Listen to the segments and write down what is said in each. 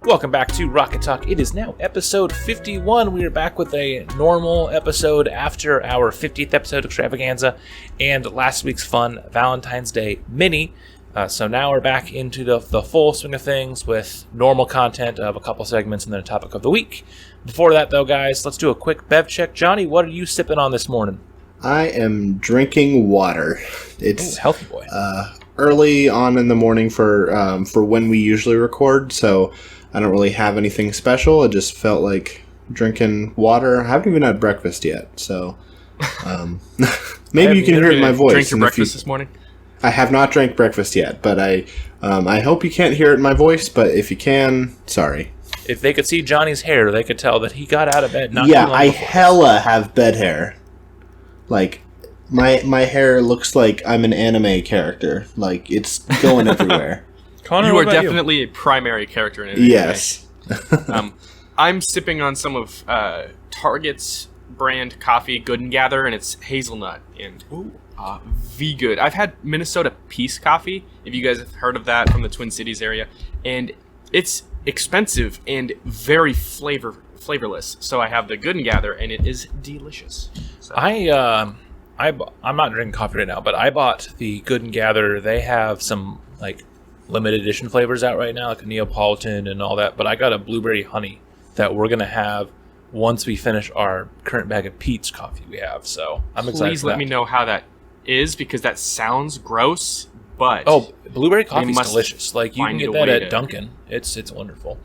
Welcome back to Rocket Talk. It is now episode 51. We are back with a normal episode after our 50th episode extravaganza and last week's fun Valentine's Day mini. So now we're back into the full swing of things with normal content of a couple segments and then a topic of the week. Before that, though, guys, let's do a quick bev check. Johnny, what are you sipping on this morning? I am drinking water. It's healthy boy. Early on in the morning for when we usually record, so I don't really have anything special. I just felt like drinking water. I haven't even had breakfast yet, so maybe you can hear it in my voice. Drink your breakfast this morning? I have not drank breakfast yet, but I hope you can't hear it in my voice, but if you can, sorry. If they could see Johnny's hair, they could tell that he got out of bed not Yeah, too long I before. hella have bed hair. Like, my hair looks like I'm an anime character. Like, it's going everywhere. Connor, You what are about definitely a primary character in it. Yes. I'm sipping on some of Target's brand coffee, Good and Gather, and it's hazelnut and V good. I've had Minnesota Peace coffee, if you guys have heard of that, from the Twin Cities area, and it's expensive and very flavorless. So I have the Good and Gather, and it is delicious. So. I'm not drinking coffee right now, but I bought the Good and Gather. They have some like limited edition flavors out right now, like a Neapolitan and all that. But I got a blueberry honey that we're gonna have once we finish our current bag of Pete's coffee we have. So I'm excited. Please for let that. me know how that is, because that sounds gross. But blueberry coffee is delicious. Like you can get that at Dunkin'. It's wonderful.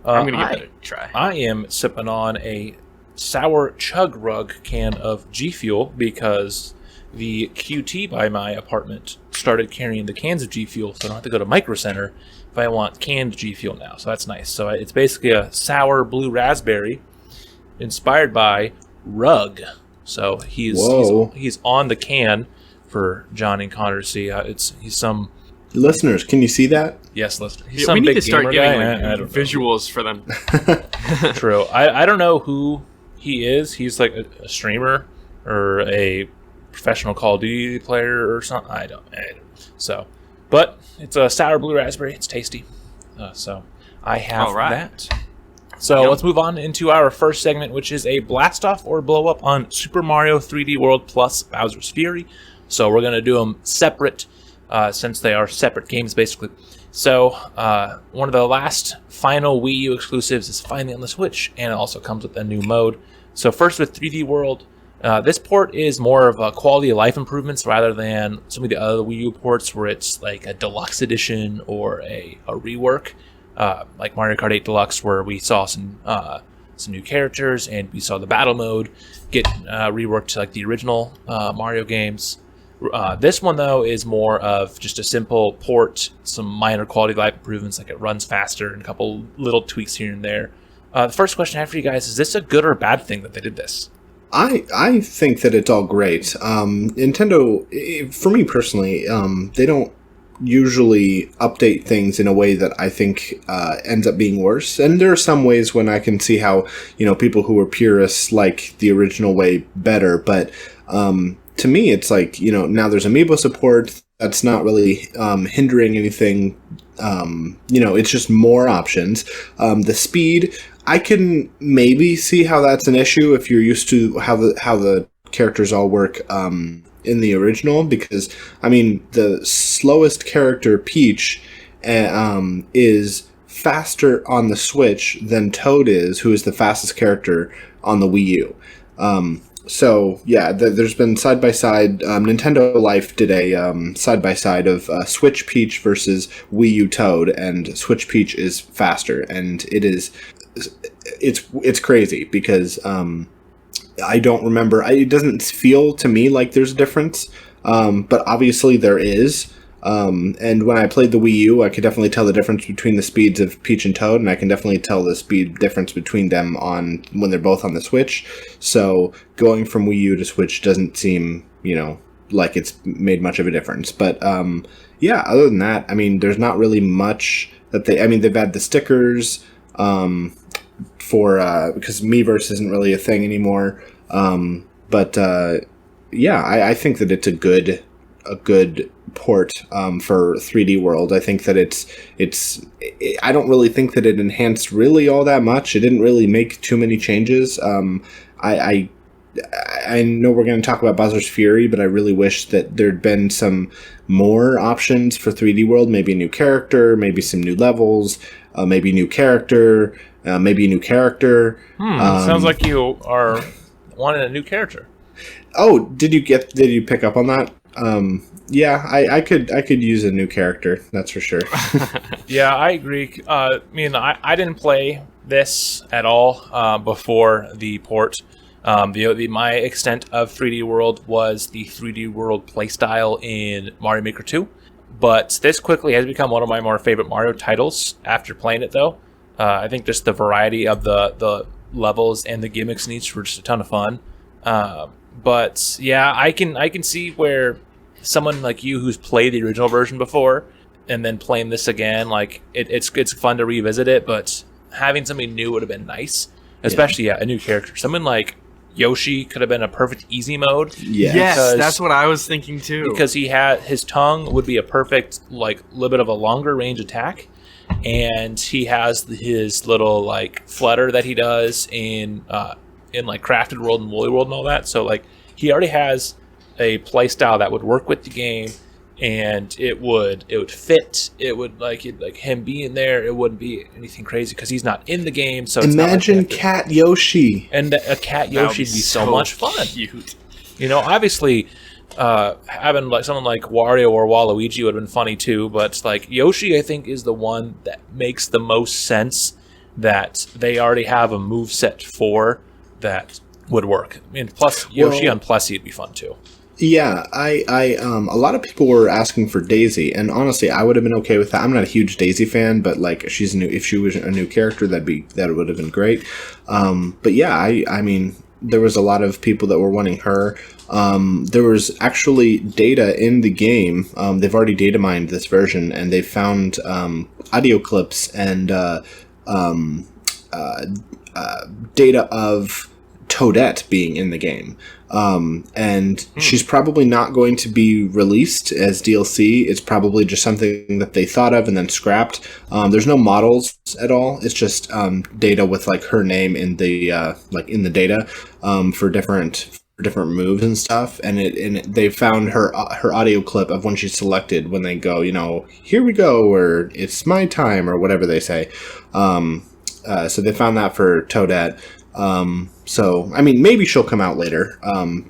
I'm gonna give it a try. I am sipping on a sour chug rug can of G Fuel because the QT by my apartment started carrying the cans of G Fuel, so I don't have to go to Micro Center if I want canned G Fuel now. So that's nice. So it's basically a sour blue raspberry inspired by Rug. So he's on the can for Johnny and Connor to see. He's some Listeners, can you see that? yes, listener. He's Yeah, some we need big to start gamer getting guy. I don't know. visuals for them. True. I don't know who he is. He's like a streamer or a professional Call of Duty player or something. I don't know. So, but it's a sour blue raspberry. It's tasty. So I have that. So let's move on into our first segment, which is a blast off or blow up on Super Mario 3D World plus Bowser's Fury. So we're going to do them separate since they are separate games, basically. So one of the last final Wii U exclusives is finally on the Switch, and it also comes with a new mode. So first with 3D World, this port is more of a quality of life improvements rather than some of the other Wii U ports where it's like a deluxe edition or a rework, like Mario Kart 8 Deluxe, where we saw some new characters and we saw the battle mode get reworked to like the original Mario games. This one, though, is more of just a simple port, some minor quality of life improvements, like it runs faster and a couple little tweaks here and there. The first question I have for you guys, is this a good or bad thing that they did this? I think that it's all great. Nintendo, for me personally, they don't usually update things in a way that I think ends up being worse. And there are some ways when I can see how, people who are purists like the original way better, but to me, it's like, now there's amiibo support. That's not really hindering anything. It's just more options. The speed, I can maybe see how that's an issue if you're used to how the characters all work in the original, because, the slowest character, Peach, is faster on the Switch than Toad is, who is the fastest character on the Wii U. So, yeah, there's been side-by-side, Nintendo Life did a side-by-side of Switch Peach versus Wii U Toad, and Switch Peach is faster, and it's crazy, because I don't remember, it doesn't feel to me like there's a difference, but obviously there is. And when I played the Wii U, I could definitely tell the difference between the speeds of Peach and Toad, and I can definitely tell the speed difference between them when they're both on the Switch. So going from Wii U to Switch doesn't seem, like it's made much of a difference. But other than that, there's not really much that they've had the stickers for because Miiverse isn't really a thing anymore. I think that it's a good port for 3D World. I think that I don't really think that it enhanced really all that much. It didn't really make too many changes. I know we're going to talk about Bowser's Fury, but I really wish that there'd been some more options for 3D World. Maybe a new character, maybe some new levels, maybe a new character, maybe a new character. Sounds like you are wanting a new character. Oh, did you pick up on that? Yeah, I could use a new character. That's for sure. Yeah, I agree. I didn't play this at all before the port. My extent of 3D World was the 3D World playstyle in Mario Maker 2, but this quickly has become one of my more favorite Mario titles after playing it, though. I think just the variety of the levels and the gimmicks in each were just a ton of fun. But yeah, I can see where someone like you who's played the original version before and then playing this again, like it's fun to revisit it, but having something new would have been nice, especially a new character. Someone like Yoshi could have been a perfect easy mode. Yes, that's what I was thinking too. Because his tongue would be a perfect, like, little bit of a longer range attack, and he has his little like flutter that he does in like Crafted World and Woolly World and all that. So like he already has a play style that would work with the game, and it would fit. It would like him being there. It wouldn't be anything crazy because he's not in the game. So it's imagine not like Cat Yoshi, and a Cat Yoshi would be so much fun. Cute. You know, obviously, having like someone like Wario or Waluigi would have been funny too. But like Yoshi, I think is the one that makes the most sense. That they already have a moveset for that would work. I mean, plus Yoshi on Plessy would be fun too. Yeah, a lot of people were asking for Daisy, and honestly, I would have been okay with that. I'm not a huge Daisy fan, but like if she was a new character, that would have been great. But yeah, I mean, there was a lot of people that were wanting her. There was actually data in the game. They've already data mined this version, and they found audio clips and data of Toadette being in the game. And she's probably not going to be released as DLC. It's probably just something that they thought of and then scrapped. There's no models at all. It's just data with like her name in the in the data for different moves and stuff. And they found her audio clip of when she's selected when they go, here we go, or it's my time, or whatever they say. So they found that for Toadette. So, I mean, maybe she'll come out later,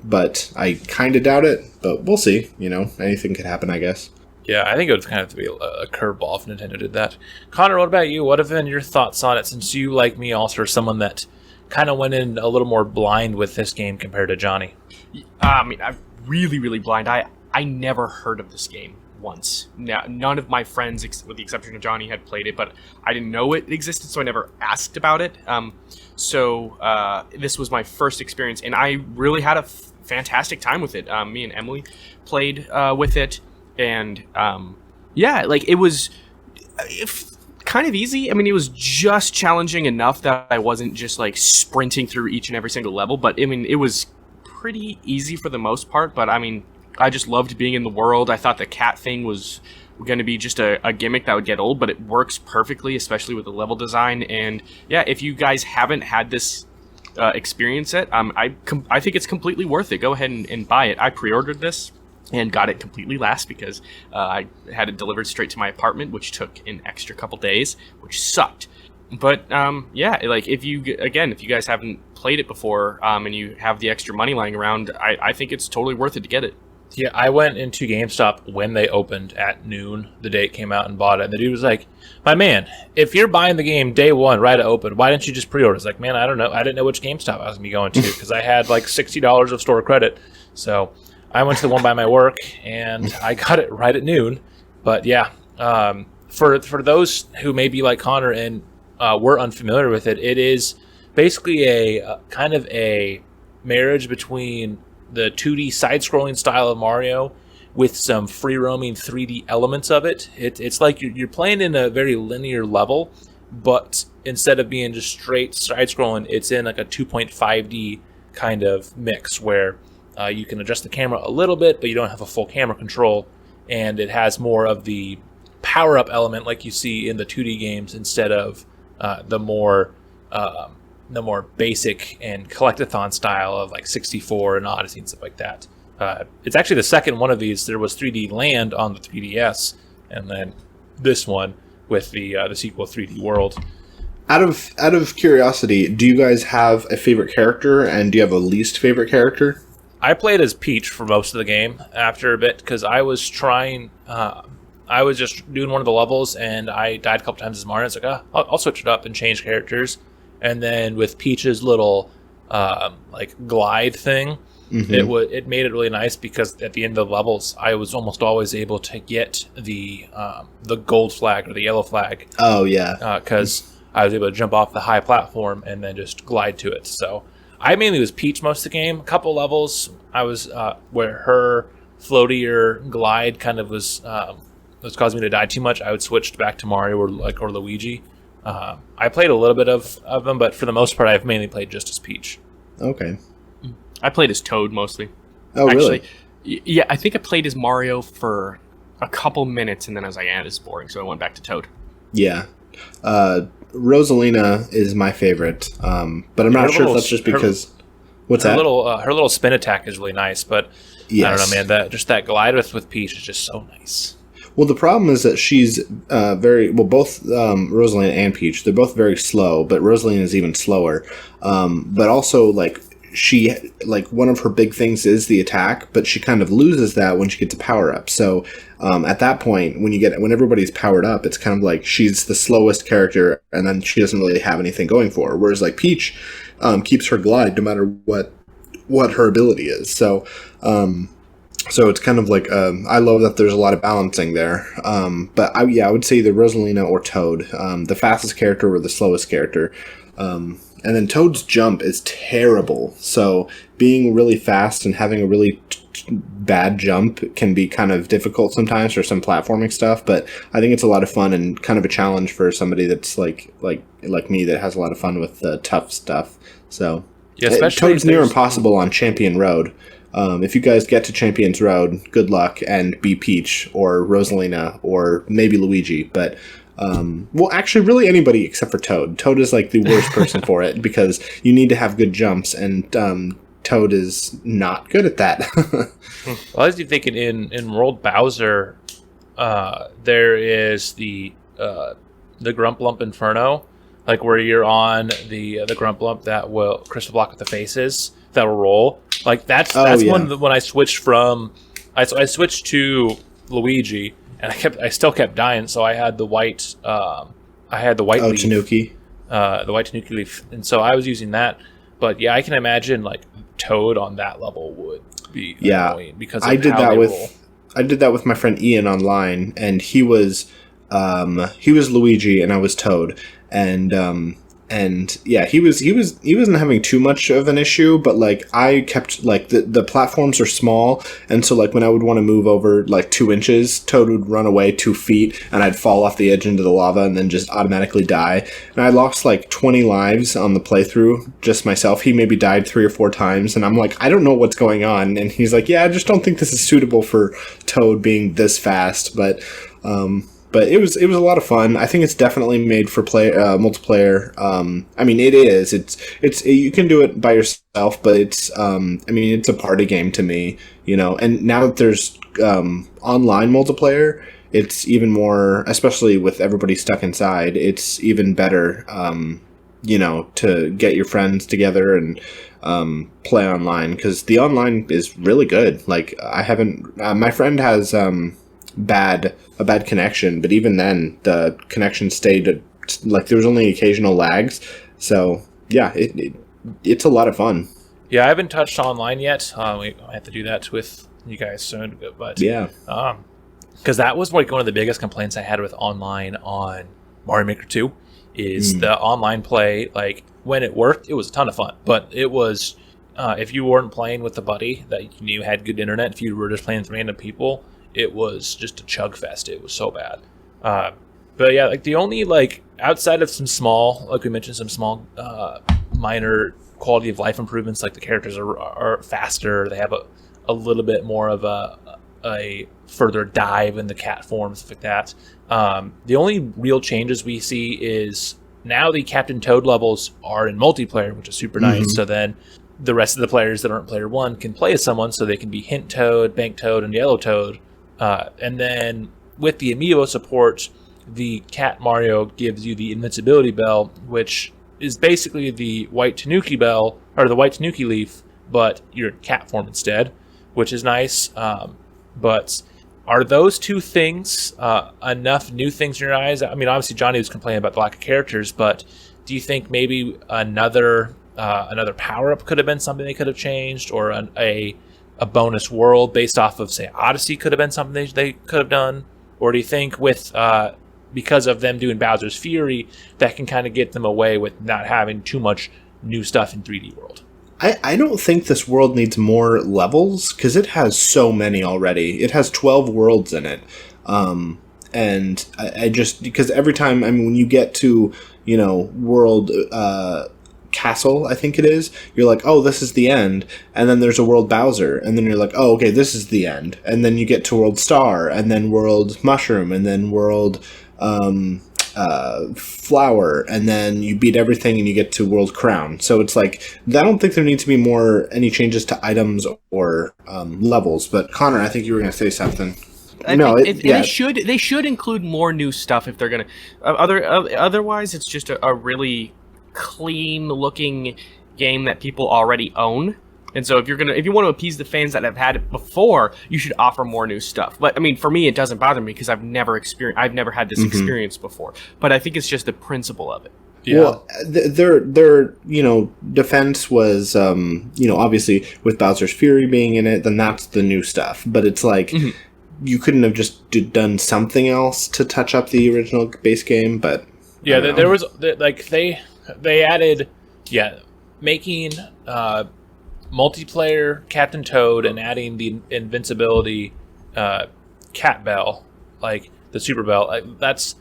but I kind of doubt it, but we'll see, anything could happen, I guess. Yeah, I think it would kind of have to be a curveball if Nintendo did that. Connor, what about you? What have been your thoughts on it, since you, like me, also are someone that kind of went in a little more blind with this game compared to Johnny? I mean, I'm really, really blind. I never heard of this game once. Now, none of my friends, with the exception of Johnny, had played it, but I didn't know it existed, so I never asked about it. So this was my first experience, and I really had a fantastic time with it. Me and Emily played with it, and it was kind of easy. I mean, it was just challenging enough that I wasn't just like sprinting through each and every single level, but I mean, it was pretty easy for the most part. But I mean, I just loved being in the world. I thought the cat thing was going to be just a gimmick that would get old, but it works perfectly, especially with the level design. And yeah, if you guys haven't had this experience yet, I think it's completely worth it. Go ahead and buy it. I pre-ordered this and got it completely last because I had it delivered straight to my apartment, which took an extra couple days, which sucked. But if you guys haven't played it before and you have the extra money lying around, I think it's totally worth it to get it. Yeah, I went into GameStop when they opened at noon, the day it came out, and bought it. And the dude was like, my man, if you're buying the game day one right at open, why didn't you just pre-order? It's like, man, I don't know. I didn't know which GameStop I was going to be going to because I had like $60 of store credit. So I went to the one by my work, and I got it right at noon. But yeah, for those who may be like Connor and were unfamiliar with it, it is basically a kind of a marriage between the 2D side-scrolling style of Mario with some free-roaming 3D elements of it. It's like you're playing in a very linear level, but instead of being just straight side-scrolling, it's in like a 2.5D kind of mix where you can adjust the camera a little bit, but you don't have a full camera control. and it has more of the power up element like you see in the 2D games instead of the more basic and collectathon style of like 64 and Odyssey and stuff like that. It's actually the second one of these. There was 3D Land on the 3DS, and then this one with the sequel 3D World. Out of curiosity, do you guys have a favorite character, and do you have a least favorite character? I played as Peach for most of the game after a bit because I was trying. I was just doing one of the levels, and I died a couple times as Mario. It's like, I'll switch it up and change characters. And then with Peach's little like glide thing, it made it really nice because at the end of the levels, I was almost always able to get the gold flag or the yellow flag. Oh yeah, because I was able to jump off the high platform and then just glide to it. So I mainly was Peach most of the game. A couple levels I was where her floatier glide kind of was causing me to die too much. I would switch back to Mario or Luigi. I played a little bit of them, but for the most part, I've mainly played just as Peach. Okay. I played as Toad mostly. Oh, really? Yeah, I think I played as Mario for a couple minutes, and then I was like, this is boring, so I went back to Toad. Yeah. Rosalina is my favorite, but I'm not sure if that's just because... What's that? Her little spin attack is really nice, but yes. I don't know, man. That glide with Peach is just so nice. Well, the problem is that she's both Rosalina and Peach, they're both very slow, but Rosalina is even slower. But also, one of her big things is the attack, but she kind of loses that when she gets a power up. So at that point, when everybody's powered up, it's kind of like she's the slowest character, and then she doesn't really have anything going for her. Whereas like Peach keeps her glide no matter what her ability is. So it's kind of like I love that there's a lot of balancing there. But I would say either Rosalina or Toad, the fastest character or the slowest character. And then Toad's jump is terrible. So being really fast and having a really bad jump can be kind of difficult sometimes for some platforming stuff. But I think it's a lot of fun and kind of a challenge for somebody that's like me that has a lot of fun with the tough stuff. So yeah, especially Toad's near impossible on Champion Road. If you guys get to Champion's Road, good luck and be Peach or Rosalina or maybe Luigi. But actually, really anybody except for Toad. Toad is like the worst person for it because you need to have good jumps, and Toad is not good at that. Well, I was thinking in World Bowser, there is the Grump Lump Inferno, like where you're on the Grump Lump that will crystal block with the faces that will roll. Like that's one when I switched from I switched to Luigi. And I still kept dying, so I had the white. Leaf, Tanuki. The white Tanuki leaf, and so I was using that. But yeah, I can imagine like Toad on that level would be annoying because I did that with my friend Ian online, and he was Luigi and I was Toad, and yeah, he wasn't having too much of an issue, but like I kept like the platforms are small, and so like when I would want to move over like 2 inches, Toad would run away 2 feet, and I'd fall off the edge into the lava and then just automatically die. And I lost like 20 lives on the playthrough just myself. He maybe died 3 or 4 times, and I'm like, I don't know what's going on. And he's like, yeah, I just don't think this is suitable for Toad being this fast, but it was a lot of fun. I think it's definitely made for multiplayer. I mean, it is. It's you can do it by yourself, but it's it's a party game to me, you know. And now that there's online multiplayer, it's even more, especially with everybody stuck inside. It's even better, to get your friends together and play online, because the online is really good. Like I haven't. My friend has a bad connection, but even then the connection stayed like there was only occasional lags. So yeah, it's a lot of fun. Yeah, I haven't touched online yet. We have to do that with you guys soon, but yeah, because that was like one of the biggest complaints I had with online on Mario Maker 2 is the online play. Like when it worked, it was a ton of fun, but it was if you weren't playing with a buddy that you had good internet, if you were just playing with random people, it was just a chug fest. It was so bad. But yeah, like the only like outside of some small, like we mentioned, some small minor quality of life improvements, like the characters are faster. They have a little bit more of a further dive in the cat forms, stuff like that. The only real changes we see is now the Captain Toad levels are in multiplayer, which is super nice. So then the rest of the players that aren't player one can play as someone, so they can be Hint Toad, Bank Toad, and Yellow Toad. And then with the amiibo support, the Cat Mario gives you the Invincibility Bell, which is basically the White Tanuki Bell, or the White Tanuki leaf, but you're in cat form instead, which is nice. But are those two things enough new things in your eyes? I mean, obviously Johnny was complaining about the lack of characters, but do you think maybe another power-up could have been something they could have changed, or a bonus world based off of, say, Odyssey could have been something they could have done? Or do you think with because of them doing Bowser's Fury, that can kind of get them away with not having too much new stuff in 3D World? I don't think this world needs more levels, because it has so many already. It has 12 worlds in it. And I just, because every time, I mean, when you get to, world Castle, I think it is, you're like, oh, this is the end. And then there's a world Bowser. And then you're like, oh, okay, this is the end. And then you get to world Star, and then world Mushroom, and then world Flower, and then you beat everything and you get to world Crown. So it's like, I don't think there need to be any changes to items or levels. But Connor, I think you were going to say something. They should include more new stuff if they're gonna. Otherwise, it's just a really clean looking game that people already own. And so if you want to appease the fans that have had it before, you should offer more new stuff. But I mean, for me, it doesn't bother me because I've never had this experience before. But I think it's just the principle of it. Yeah. Well, their defense was obviously with Bowser's Fury being in it, then that's the new stuff. But it's like you couldn't have just done something else to touch up the original base game. But yeah, there was like they added making multiplayer Captain Toad and adding the invincibility Cat Bell, like the Super Bell. That's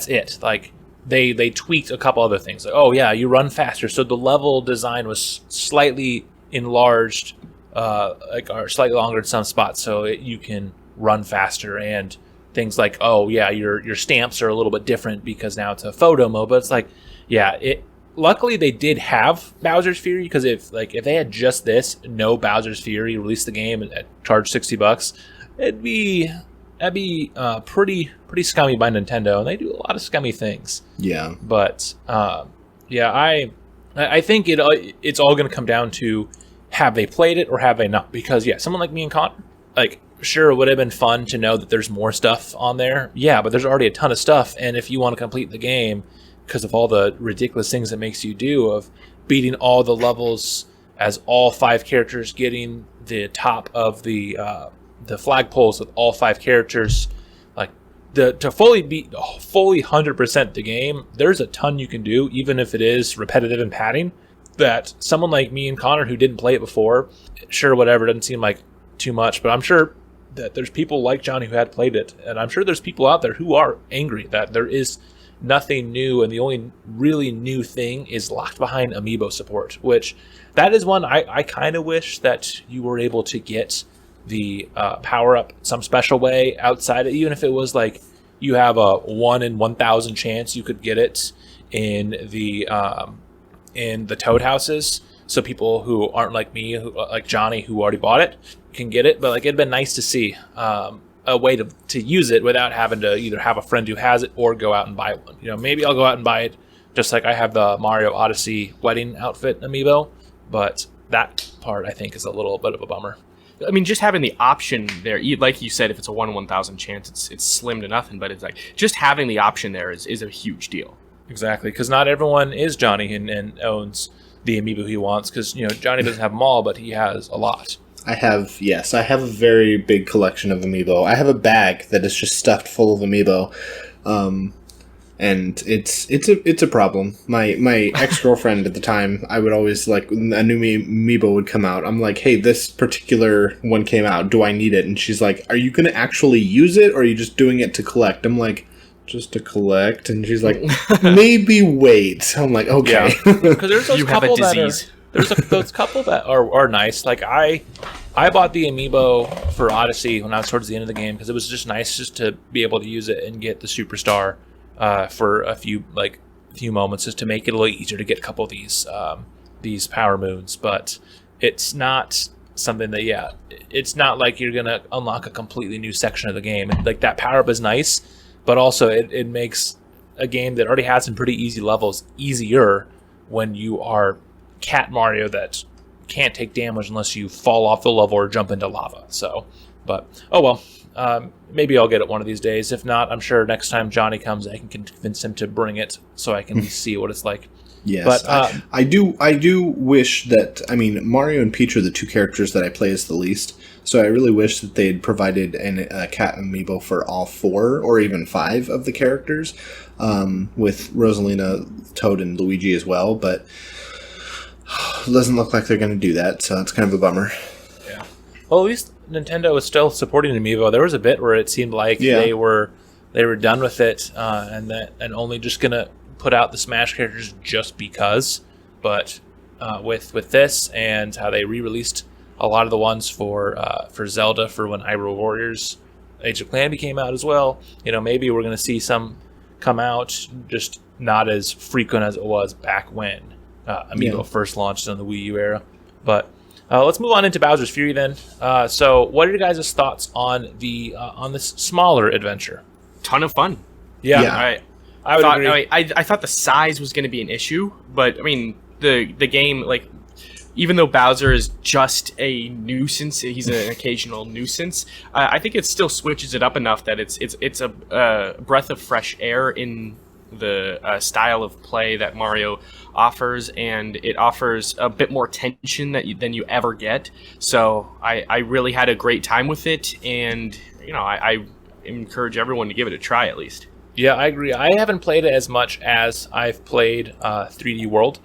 it. Like they tweaked a couple other things. Like, oh yeah, you run faster. So the level design was slightly enlarged, or slightly longer in some spots, so you can run faster, and things like, oh yeah, your stamps are a little bit different because now it's a photo mode. But it's like, luckily they did have Bowser's Fury, because if they had just this, no Bowser's Fury, released the game and charged $60, that'd be pretty scummy by Nintendo, and they do a lot of scummy things. Yeah. But I think it's all going to come down to, have they played it or have they not? Because someone like me and Connor, sure, it would have been fun to know that there's more stuff on there. Yeah, but there's already a ton of stuff, and if you want to complete the game, because of all the ridiculous things it makes you do, of beating all the levels as all 5 characters, getting the top of the flagpoles with all 5 characters, to fully 100% the game, there's a ton you can do, even if it is repetitive and padding, that someone like me and Connor, who didn't play it before, sure, whatever, doesn't seem like too much, but I'm sure that there's people like Johnny who had played it, and I'm sure there's people out there who are angry that there is nothing new, and the only really new thing is locked behind amiibo support, which that is one I kind of wish that you were able to get the power up some special way outside of, even if it was like you have a 1 in 1,000 chance you could get it in the Toad houses, so people who aren't like me, like Johnny, who already bought it, can get it. But it'd been nice to see a way to use it without having to either have a friend who has it or go out and buy one. Maybe I'll go out and buy it, just like I have the Mario Odyssey wedding outfit amiibo, but that part I think is a little bit of a bummer. I mean, just having the option there, like you said, if it's a 1 in 1,000 chance, it's slim to nothing, but it's like, just having the option there is a huge deal. Exactly, because not everyone is Johnny and owns the amiibo he wants, because Johnny doesn't have them all, but he has a lot. I have a very big collection of amiibo. I have a bag that is just stuffed full of amiibo, and it's a problem. My ex-girlfriend at the time, I would always, like, when a new amiibo would come out, I'm like, hey, this particular one came out, do I need it? And she's like, are you going to actually use it, or are you just doing it to collect? I'm like, just to collect. And she's like, maybe wait. I'm like, okay. Because there's those you couple have a disease. There's those couple that are nice. Like, I bought the amiibo for Odyssey when I was towards the end of the game because it was just nice just to be able to use it and get the superstar for a few moments, just to make it a little easier to get a couple of these power moons. But it's not something that it's not like you're gonna unlock a completely new section of the game. Like, that power up is nice, but also it makes a game that already has some pretty easy levels easier when you are Cat Mario that can't take damage unless you fall off the level or jump into lava. So, but oh well, maybe I'll get it one of these days. If not, I'm sure next time Johnny comes, I can convince him to bring it so I can see what it's like. Yes, but I do wish that. I mean, Mario and Peach are the two characters that I play as the least. So I really wish that they'd provided a cat amiibo for all 4 or even 5 of the characters, with Rosalina, Toad, and Luigi as well. But it doesn't look like they're going to do that, so it's kind of a bummer. Yeah. Well, at least Nintendo is still supporting amiibo. There was a bit where it seemed like they were done with it, and only just going to put out the Smash characters just because. But with this and how they re-released a lot of the ones for Zelda for when Hyrule Warriors Age of Calamity came out as well, maybe we're going to see some come out, just not as frequent as it was back when Amiibo first launched on the Wii U era. But let's move on into Bowser's Fury then. So what are your guys' thoughts on this smaller adventure? Ton of fun. Yeah. I would agree. I thought the size was going to be an issue, but I mean the game, like, even though Bowser is just a nuisance, he's an occasional nuisance. I think it still switches it up enough that it's a breath of fresh air in the style of play that Mario offers, and it offers a bit more tension than you ever get. So I really had a great time with it, and I encourage everyone to give it a try at least. Yeah, I agree. I haven't played it as much as I've played 3D World.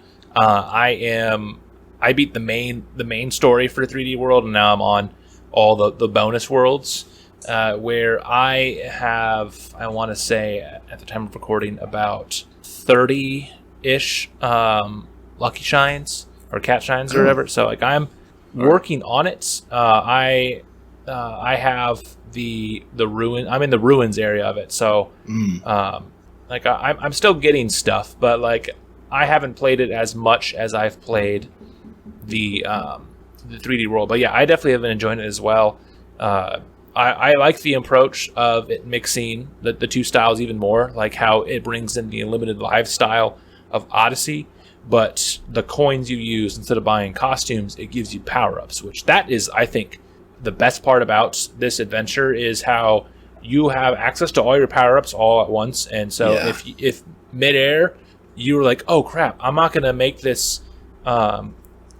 I beat the main story for 3D World, and now I'm on all the bonus worlds, where I have, I want to say, at the time of recording, about 30-ish Lucky Shines, or Cat Shines, or whatever. So, like, I'm working on it. I have the ruin. I'm in the ruins area of it, so like I'm still getting stuff, but like I haven't played it as much as I've played the 3D World. But yeah, I definitely have been enjoying it as well. I like the approach of it mixing the two styles even more, like how it brings in the limited live style of Odyssey, but the coins you use, instead of buying costumes, it gives you power-ups, which that is, I think, the best part about this adventure, is how you have access to all your power-ups all at once. And so if mid-air you're like, oh crap, I'm not going to make this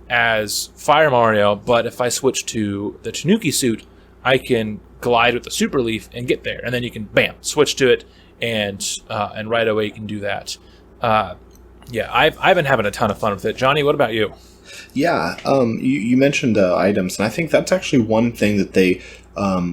as Fire Mario, but if I switch to the Tanuki suit, I can glide with the Super Leaf and get there. And then you can, bam, switch to it, and right away you can do that. I've been having a ton of fun with it. Johnny, what about you? Yeah, you mentioned items, and I think that's actually one thing that they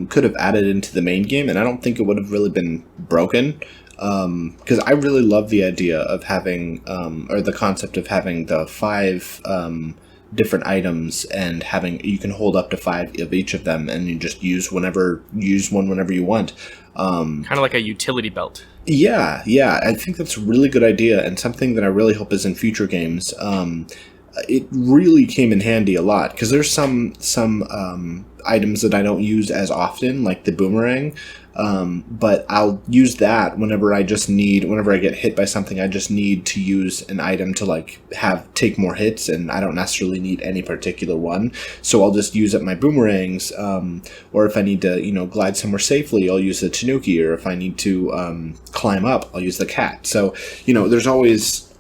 could have added into the main game, and I don't think it would have really been broken, because I really love the idea of having, or the concept of having the 5 different items, and you can hold up to 5 of each of them, and you just use one whenever you want. Kind of like a utility belt. Yeah, I think that's a really good idea, and something that I really hope is in future games. It really came in handy a lot, because there's some items that I don't use as often, like the boomerang, but I'll use that whenever I get hit by something. I just need to use an item to take more hits, and I don't necessarily need any particular one, so I'll just use up my boomerangs, or if I need to glide somewhere safely, I'll use the Tanuki, or if I need to climb up, I'll use the cat. So there's always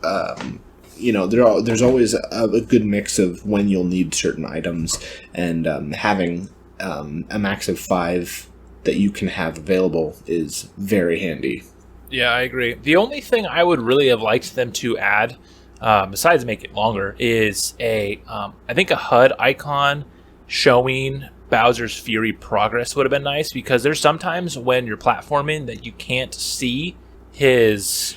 there's always a good mix of when you'll need certain items, and having a max of 5 that you can have available is very handy. Yeah, I agree. The only thing I would really have liked them to add, besides make it longer, is I think a HUD icon showing Bowser's Fury progress would have been nice, because there's sometimes when you're platforming that you can't see his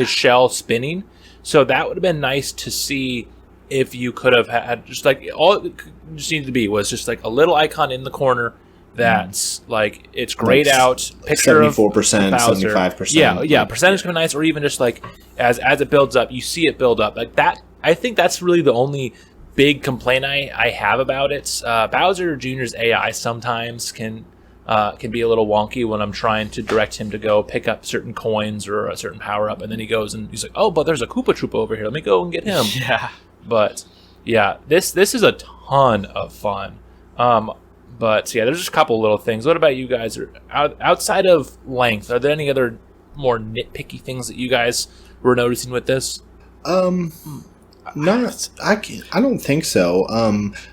shell spinning. So that would have been nice to see if you could have had just like all it just needed to be was just like a little icon in the corner that's like it's grayed out picture 74%, Bowser. 75%. Yeah, percentage can be nice, or even just like as it builds up, you see it build up like that. I think that's really the only big complaint I have about it. Bowser Jr.'s AI sometimes can be a little wonky when I'm trying to direct him to go pick up certain coins or a certain power up, and then he goes and he's like, "Oh, but there's a Koopa Troopa over here. Let me go and get him." Yeah. But yeah, this is a ton of fun. But yeah, there's just a couple little things. What about you guys? Outside of length, are there any other more nitpicky things that you guys were noticing with this? Not, I don't think so.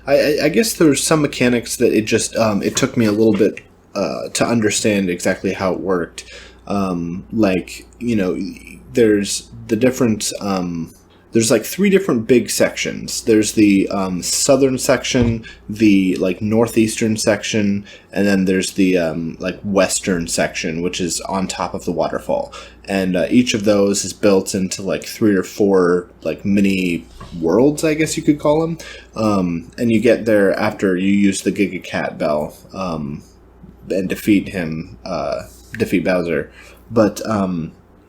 I guess there's some mechanics that it just it took me a little bit to understand exactly how it worked. Like, you know, there's the different there's like 3 different big sections. There's the southern section, the like northeastern section, and then there's the like western section, which is on top of the waterfall. And each of those is built into like 3 or 4 like mini worlds, I guess you could call them. And you get there after you use the Giga Cat Bell and defeat Bowser. But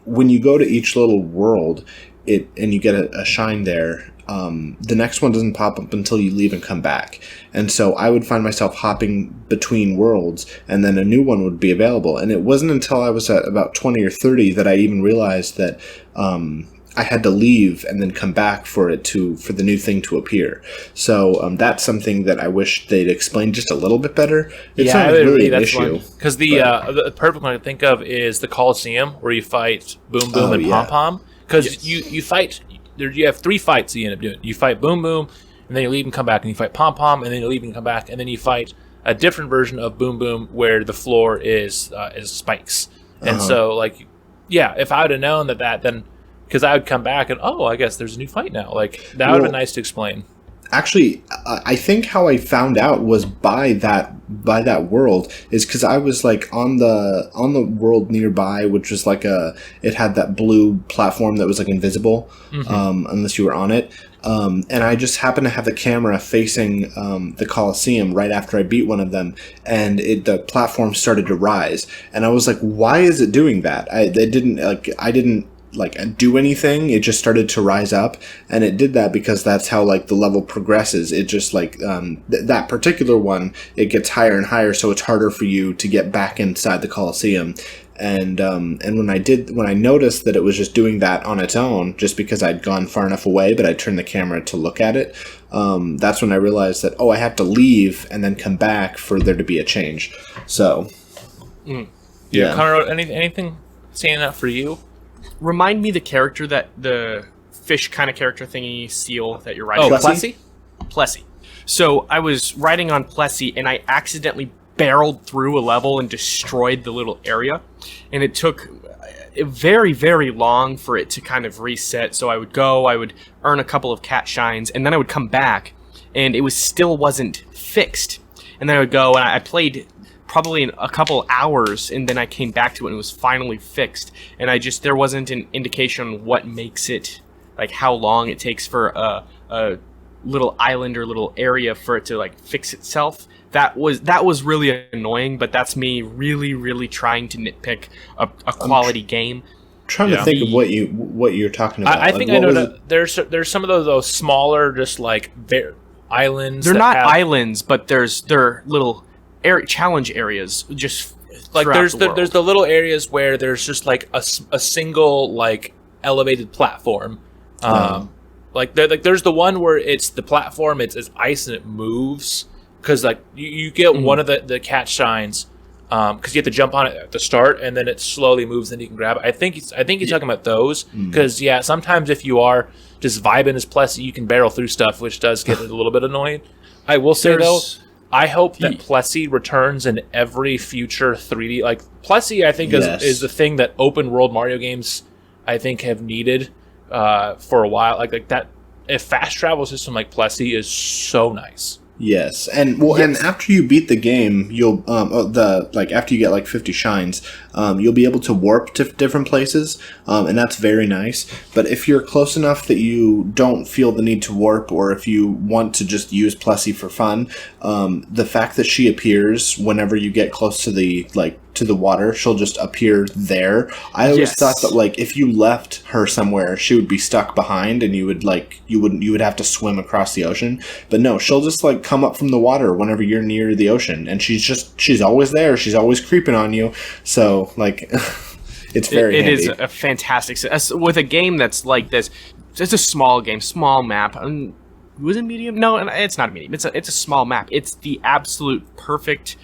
when you go to each little world, and you get a shine there, the next one doesn't pop up until you leave and come back. And so I would find myself hopping between worlds, and then a new one would be available. And it wasn't until I was at about 20 or 30 that I even realized that I had to leave and then come back for the new thing to appear. So that's something that I wish they'd explain just a little bit better. It's not really an issue. Because the perfect one I think of is the Coliseum, where you fight Boom Boom and Pom Pom. Because you fight, you have 3 fights you end up doing. You fight Boom Boom, and then you leave and come back, and you fight Pom Pom, and then you leave and come back, and then you fight a different version of Boom Boom where the floor is spikes. And so, like, yeah, if I would have known that then, because I would come back and, I guess there's a new fight now. Like, that would have been nice to explain. Actually, I think how I found out was by that world is because I was like on the world nearby, which was like it had that blue platform that was like invisible, unless you were on it. And I just happened to have the camera facing the Coliseum right after I beat one of them, and the platform started to rise, and I was like, "Why is it doing that?" I didn't do anything. It just started to rise up, and it did that because that's how like the level progresses. It just like that particular one, it gets higher and higher, so it's harder for you to get back inside the Coliseum. And when I noticed that it was just doing that on its own, just because I'd gone far enough away, but I turned the camera to look at it, that's when I realized that I have to leave and then come back for there to be a change. So, yeah. Connor, anything standing out for you? Remind me the character the fish kind of character thingy seal that you're riding. Plessy? Plessy. So I was riding on Plessy, and I accidentally barreled through a level and destroyed the little area. And it took very, very long for it to kind of reset. So I would earn a couple of cat shines, and then I would come back, and it still wasn't fixed. And then I would go, and I played probably in a couple hours, and then I came back to it and it was finally fixed. And there wasn't an indication on what makes it, like how long it takes for a little island or little area for it to like fix itself. That was really annoying, but that's me really, really trying to nitpick a quality game. Trying to think of what you're talking about. I think I know that there's some of those smaller, just like islands. They're not islands, but they're little challenge areas. Just like there's the little areas where there's just like a single like elevated platform. Like there's the one where it's the platform, it's ice and it moves. Because like you get one of the cat shines, because you have to jump on it at the start, and then it slowly moves, and you can grab it. I think he's talking about those. Because sometimes if you are just vibing as Plessy, you can barrel through stuff, which does get a little bit annoying. I will say though, I hope that Plessy returns in every future 3D. Like Plessy, I think is the thing that open world Mario games I think have needed for a while. Like that, a fast travel system like Plessy is so nice. Yes, and and after you beat the game, you'll after you get like 50 shines, you'll be able to warp to different places, and that's very nice. But if you're close enough that you don't feel the need to warp, or if you want to just use Plessy for fun, the fact that she appears whenever you get close to the water, she'll just appear there. I always thought that like if you left her somewhere, she would be stuck behind, and you would have to swim across the ocean. But no, she'll just like come up from the water whenever you're near the ocean, and she's always there. She's always creeping on you. So like, it's very handy. It is a fantastic with a game that's like this. It's a small game, small map. Was it medium? No, it's not medium. It's a small map. It's the absolute perfect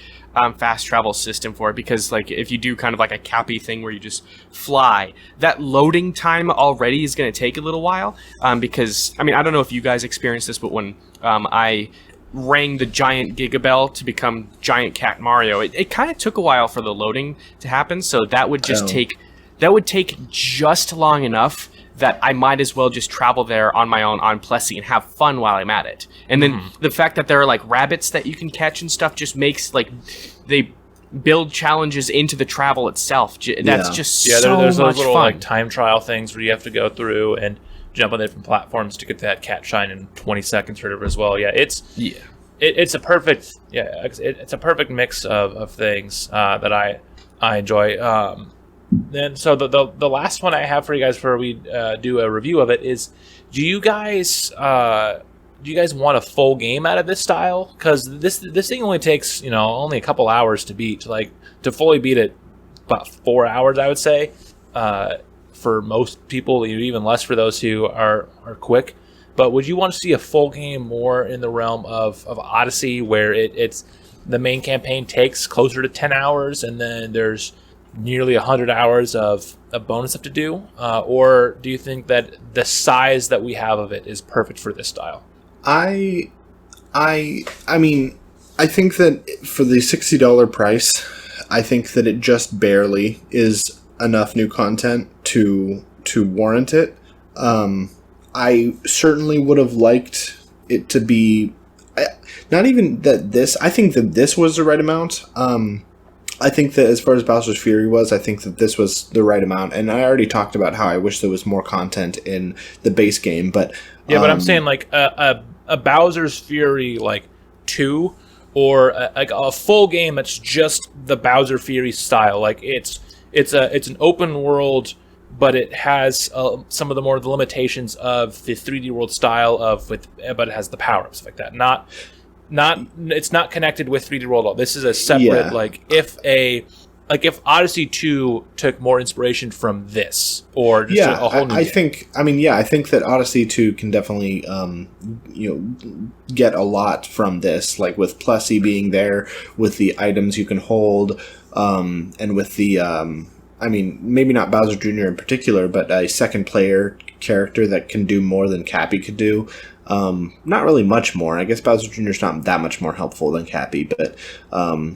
fast travel system for it, because like if you do kind of like a Cappy thing where you just fly, that loading time already is going to take a little while, because I mean, I don't know if you guys experienced this, but when I rang the giant Gigabell to become Giant Cat Mario, it kind of took a while for the loading to happen, so that would just take just long enough that I might as well just travel there on my own on Plessy and have fun while I'm at it. And then the fact that there are like rabbits that you can catch and stuff just makes like they build challenges into the travel itself. That's just so there's much those little fun. like time trial things where you have to go through and jump on different platforms to get that cat shine in 20 seconds or whatever as well. It's a perfect it's a perfect mix of things that I enjoy. Then so the last one I have for you guys before we do a review of it is, do you guys want a full game out of this style? Because this thing only takes only a couple hours to beat. Like to fully beat it, about 4 hours I would say. For most people, even less for those who are quick. But would you want to see a full game more in the realm of Odyssey, where it's the main campaign takes closer to 10 hours and then there's nearly 100 hours of bonus stuff to do? Or do you think that the size that we have of it is perfect for this style? I mean, I think that for the $60 price, I think that it just barely is enough new content to warrant it. I certainly would have liked it to be not even that this. I think that this was the right amount. I think that as far as Bowser's Fury was, I think that this was the right amount. And I already talked about how I wish there was more content in the base game, but but I'm saying like a Bowser's Fury like 2, or like a full game that's just the Bowser Fury style. Like it's an open world, but it has some of the limitations of the 3D world style but it has the power-ups like that. It's not connected with 3D world at all. This is a separate if Odyssey 2 took more inspiration from this, or just a whole new game. I think that Odyssey 2 can definitely get a lot from this, like with Plessy being there, with the items you can hold, and with the maybe not Bowser Jr. in particular, but a second player character that can do more than Cappy could do. Not really much more. I guess Bowser Jr. is not that much more helpful than Cappy, but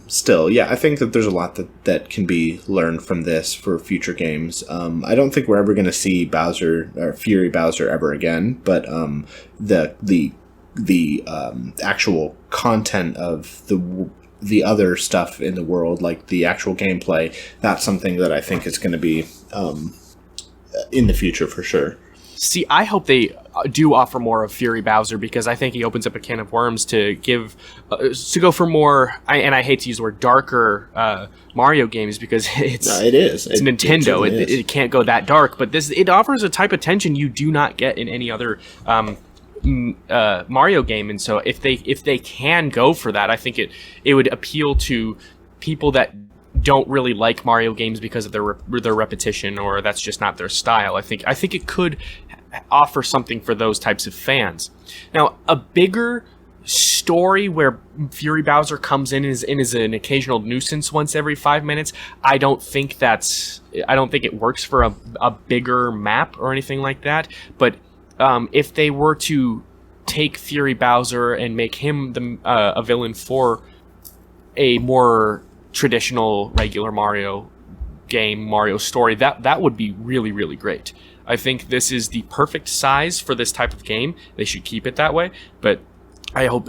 still, I think that there's a lot that can be learned from this for future games. I don't think we're ever going to see Bowser or Fury Bowser ever again, but the actual content of the other stuff in the world, like the actual gameplay, that's something that I think is going to be in the future for sure. See, I hope they do offer more of Fury Bowser, because I think he opens up a can of worms to give to go for more. And I hate to use the word darker Mario games, because it's Nintendo. It can't go that dark, but it offers a type of tension you do not get in any other Mario game. And so if they can go for that, I think it would appeal to people that don't really like Mario games because of their repetition, or that's just not their style. I think it could offer something for those types of fans. Now, a bigger story where Fury Bowser comes in as an occasional nuisance once every 5 minutes, I don't think it works for a bigger map or anything like that. But if they were to take Fury Bowser and make him a villain for a more traditional regular Mario game, Mario story, that would be really, really great. I think this is the perfect size for this type of game. They should keep it that way. But I hope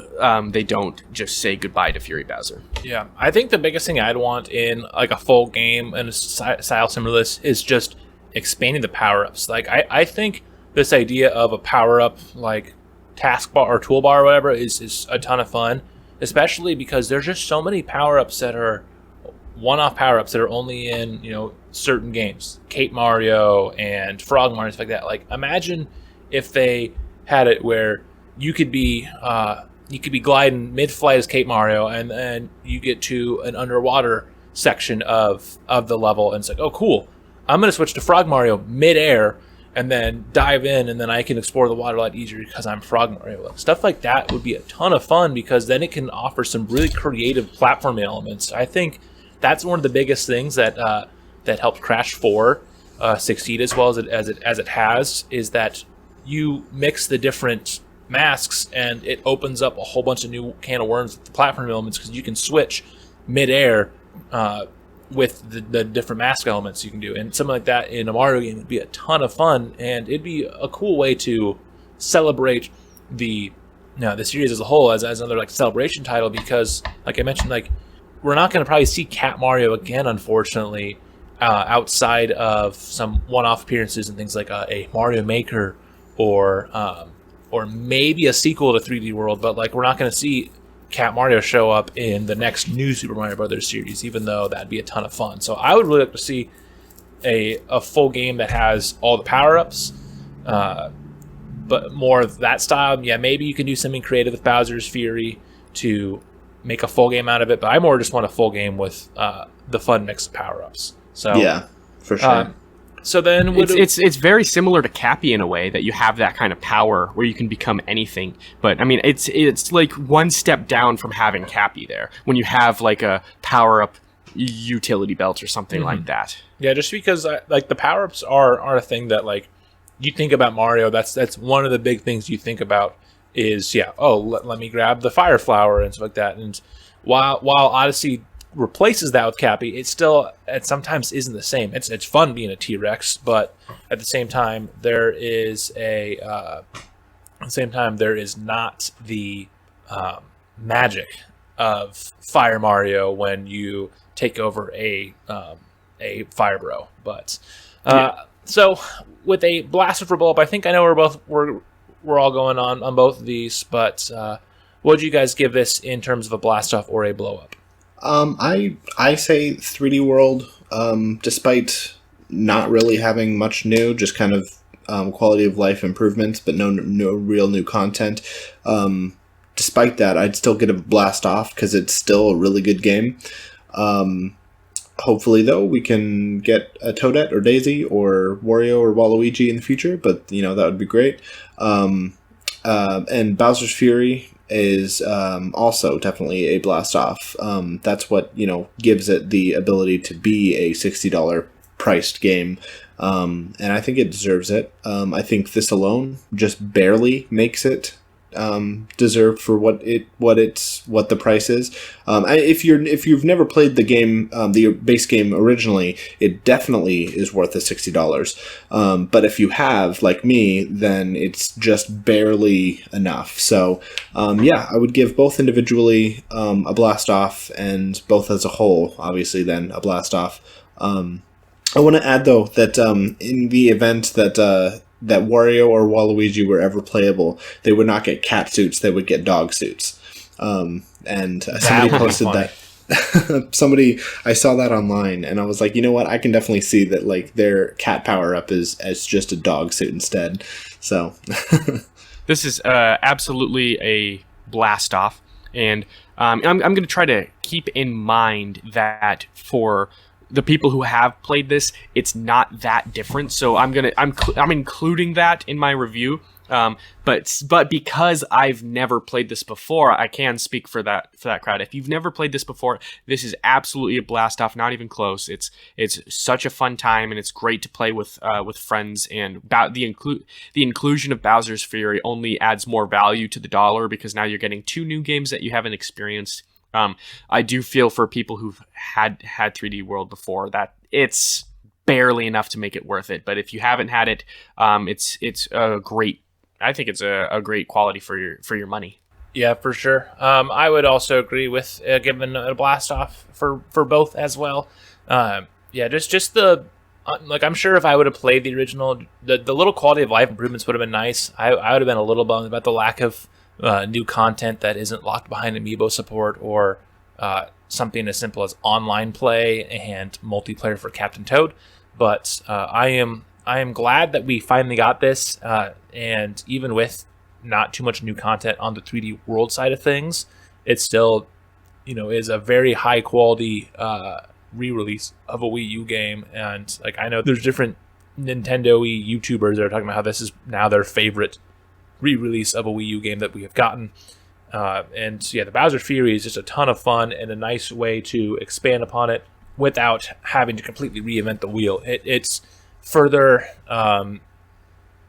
they don't just say goodbye to Fury Bowser. Yeah, I think the biggest thing I'd want in like a full game and a style similar to this is just expanding the power-ups. Like I think this idea of a power-up like taskbar or toolbar or whatever is a ton of fun, especially because there's just so many power-ups that are one-off power-ups that are only in, certain games. Cape Mario and Frog Mario and stuff like that. Like imagine if they had it where you could be gliding mid-flight as Cape Mario, and then you get to an underwater section of the level, and it's like, oh, cool. I'm going to switch to Frog Mario mid-air, and then dive in, and then I can explore the water a lot easier because I'm Frog Mario. Stuff like that would be a ton of fun because then it can offer some really creative platforming elements. I think that's one of the biggest things that helped Crash 4 succeed as well as it has, is that you mix the different masks and it opens up a whole bunch of new can of worms with the platform elements because you can switch mid-air with the different mask elements you can do, and something like that in a Mario game would be a ton of fun, and it'd be a cool way to celebrate the series as a whole as another like celebration title, because like I mentioned, like we're not going to probably see Cat Mario again, unfortunately, outside of some one-off appearances and things like a Mario Maker or maybe a sequel to 3D World, but like we're not going to see Cat Mario show up in the next new Super Mario Brothers series, even though that'd be a ton of fun. So I would really like to see a full game that has all the power-ups, but more of that style. Yeah, maybe you can do something creative with Bowser's Fury to make a full game out of it, but I more just want a full game with the fun mix of power-ups. So yeah, for sure. So then it's very similar to Cappy in a way, that you have that kind of power where you can become anything. But I mean, it's like one step down from having Cappy there when you have like a power up utility belt or something like that. Yeah, just because like the power ups are a thing that like you think about Mario. That's one of the big things you think about is let me grab the fire flower and stuff like that. And while Odyssey replaces that with Cappy, it sometimes isn't the same. It's fun being a T-Rex, but at the same time there is not the magic of Fire Mario when you take over a Fire Bro. But so with a blast for blow up, I think I know we're all going on both of these, but what would you guys give this in terms of a blast off or a blow up? I say 3D World, despite not really having much new, just kind of quality of life improvements, but no real new content. Despite that, I'd still get a blast off because it's still a really good game. Hopefully, though, we can get a Toadette or Daisy or Wario or Waluigi in the future, but that would be great. And Bowser's Fury is also definitely a blast off. That's what gives it the ability to be a $60 priced game, and I think it deserves it. I think this alone just barely makes it deserved for what the price is. If you've never played the game, the base game originally, it definitely is worth the $60. But if you have, like me, then it's just barely enough. So I would give both individually a blast off, and both as a whole, obviously, then a blast off. I want to add though that in the event that Wario or Waluigi were ever playable, they would not get cat suits, they would get dog suits. And somebody posted that. I saw that online, and I was like, you know what? I can definitely see that like their cat power up is as just a dog suit instead. So this is absolutely a blast off, and I'm going to try to keep in mind that for the people who have played this, it's not that different. So I'm including that in my review. But because I've never played this before, I can speak for that crowd. If you've never played this before, this is absolutely a blast off. Not even close. It's such a fun time, and it's great to play with friends. And the inclusion of Bowser's Fury only adds more value to the dollar, because now you're getting 2 new games that you haven't experienced. I do feel for people who've had 3D World before that it's barely enough to make it worth it. But if you haven't had it, it's a great. I think it's a great quality for your money. Yeah, for sure. I would also agree with giving a blast off for both as well. Yeah, just the like I'm sure if I would have played the original, the little quality of life improvements would have been nice. I would have been a little bummed about the lack of new content that isn't locked behind amiibo support or something as simple as online play and multiplayer for Captain Toad. But I am glad that we finally got this, and even with not too much new content on the 3D World side of things, it still, is a very high quality re-release of a Wii U game. And like I know there's different Nintendo-y YouTubers that are talking about how this is now their favorite re-release of a Wii U game that we have gotten. And yeah, the Bowser Fury is just a ton of fun and a nice way to expand upon it without having to completely reinvent the wheel. It's further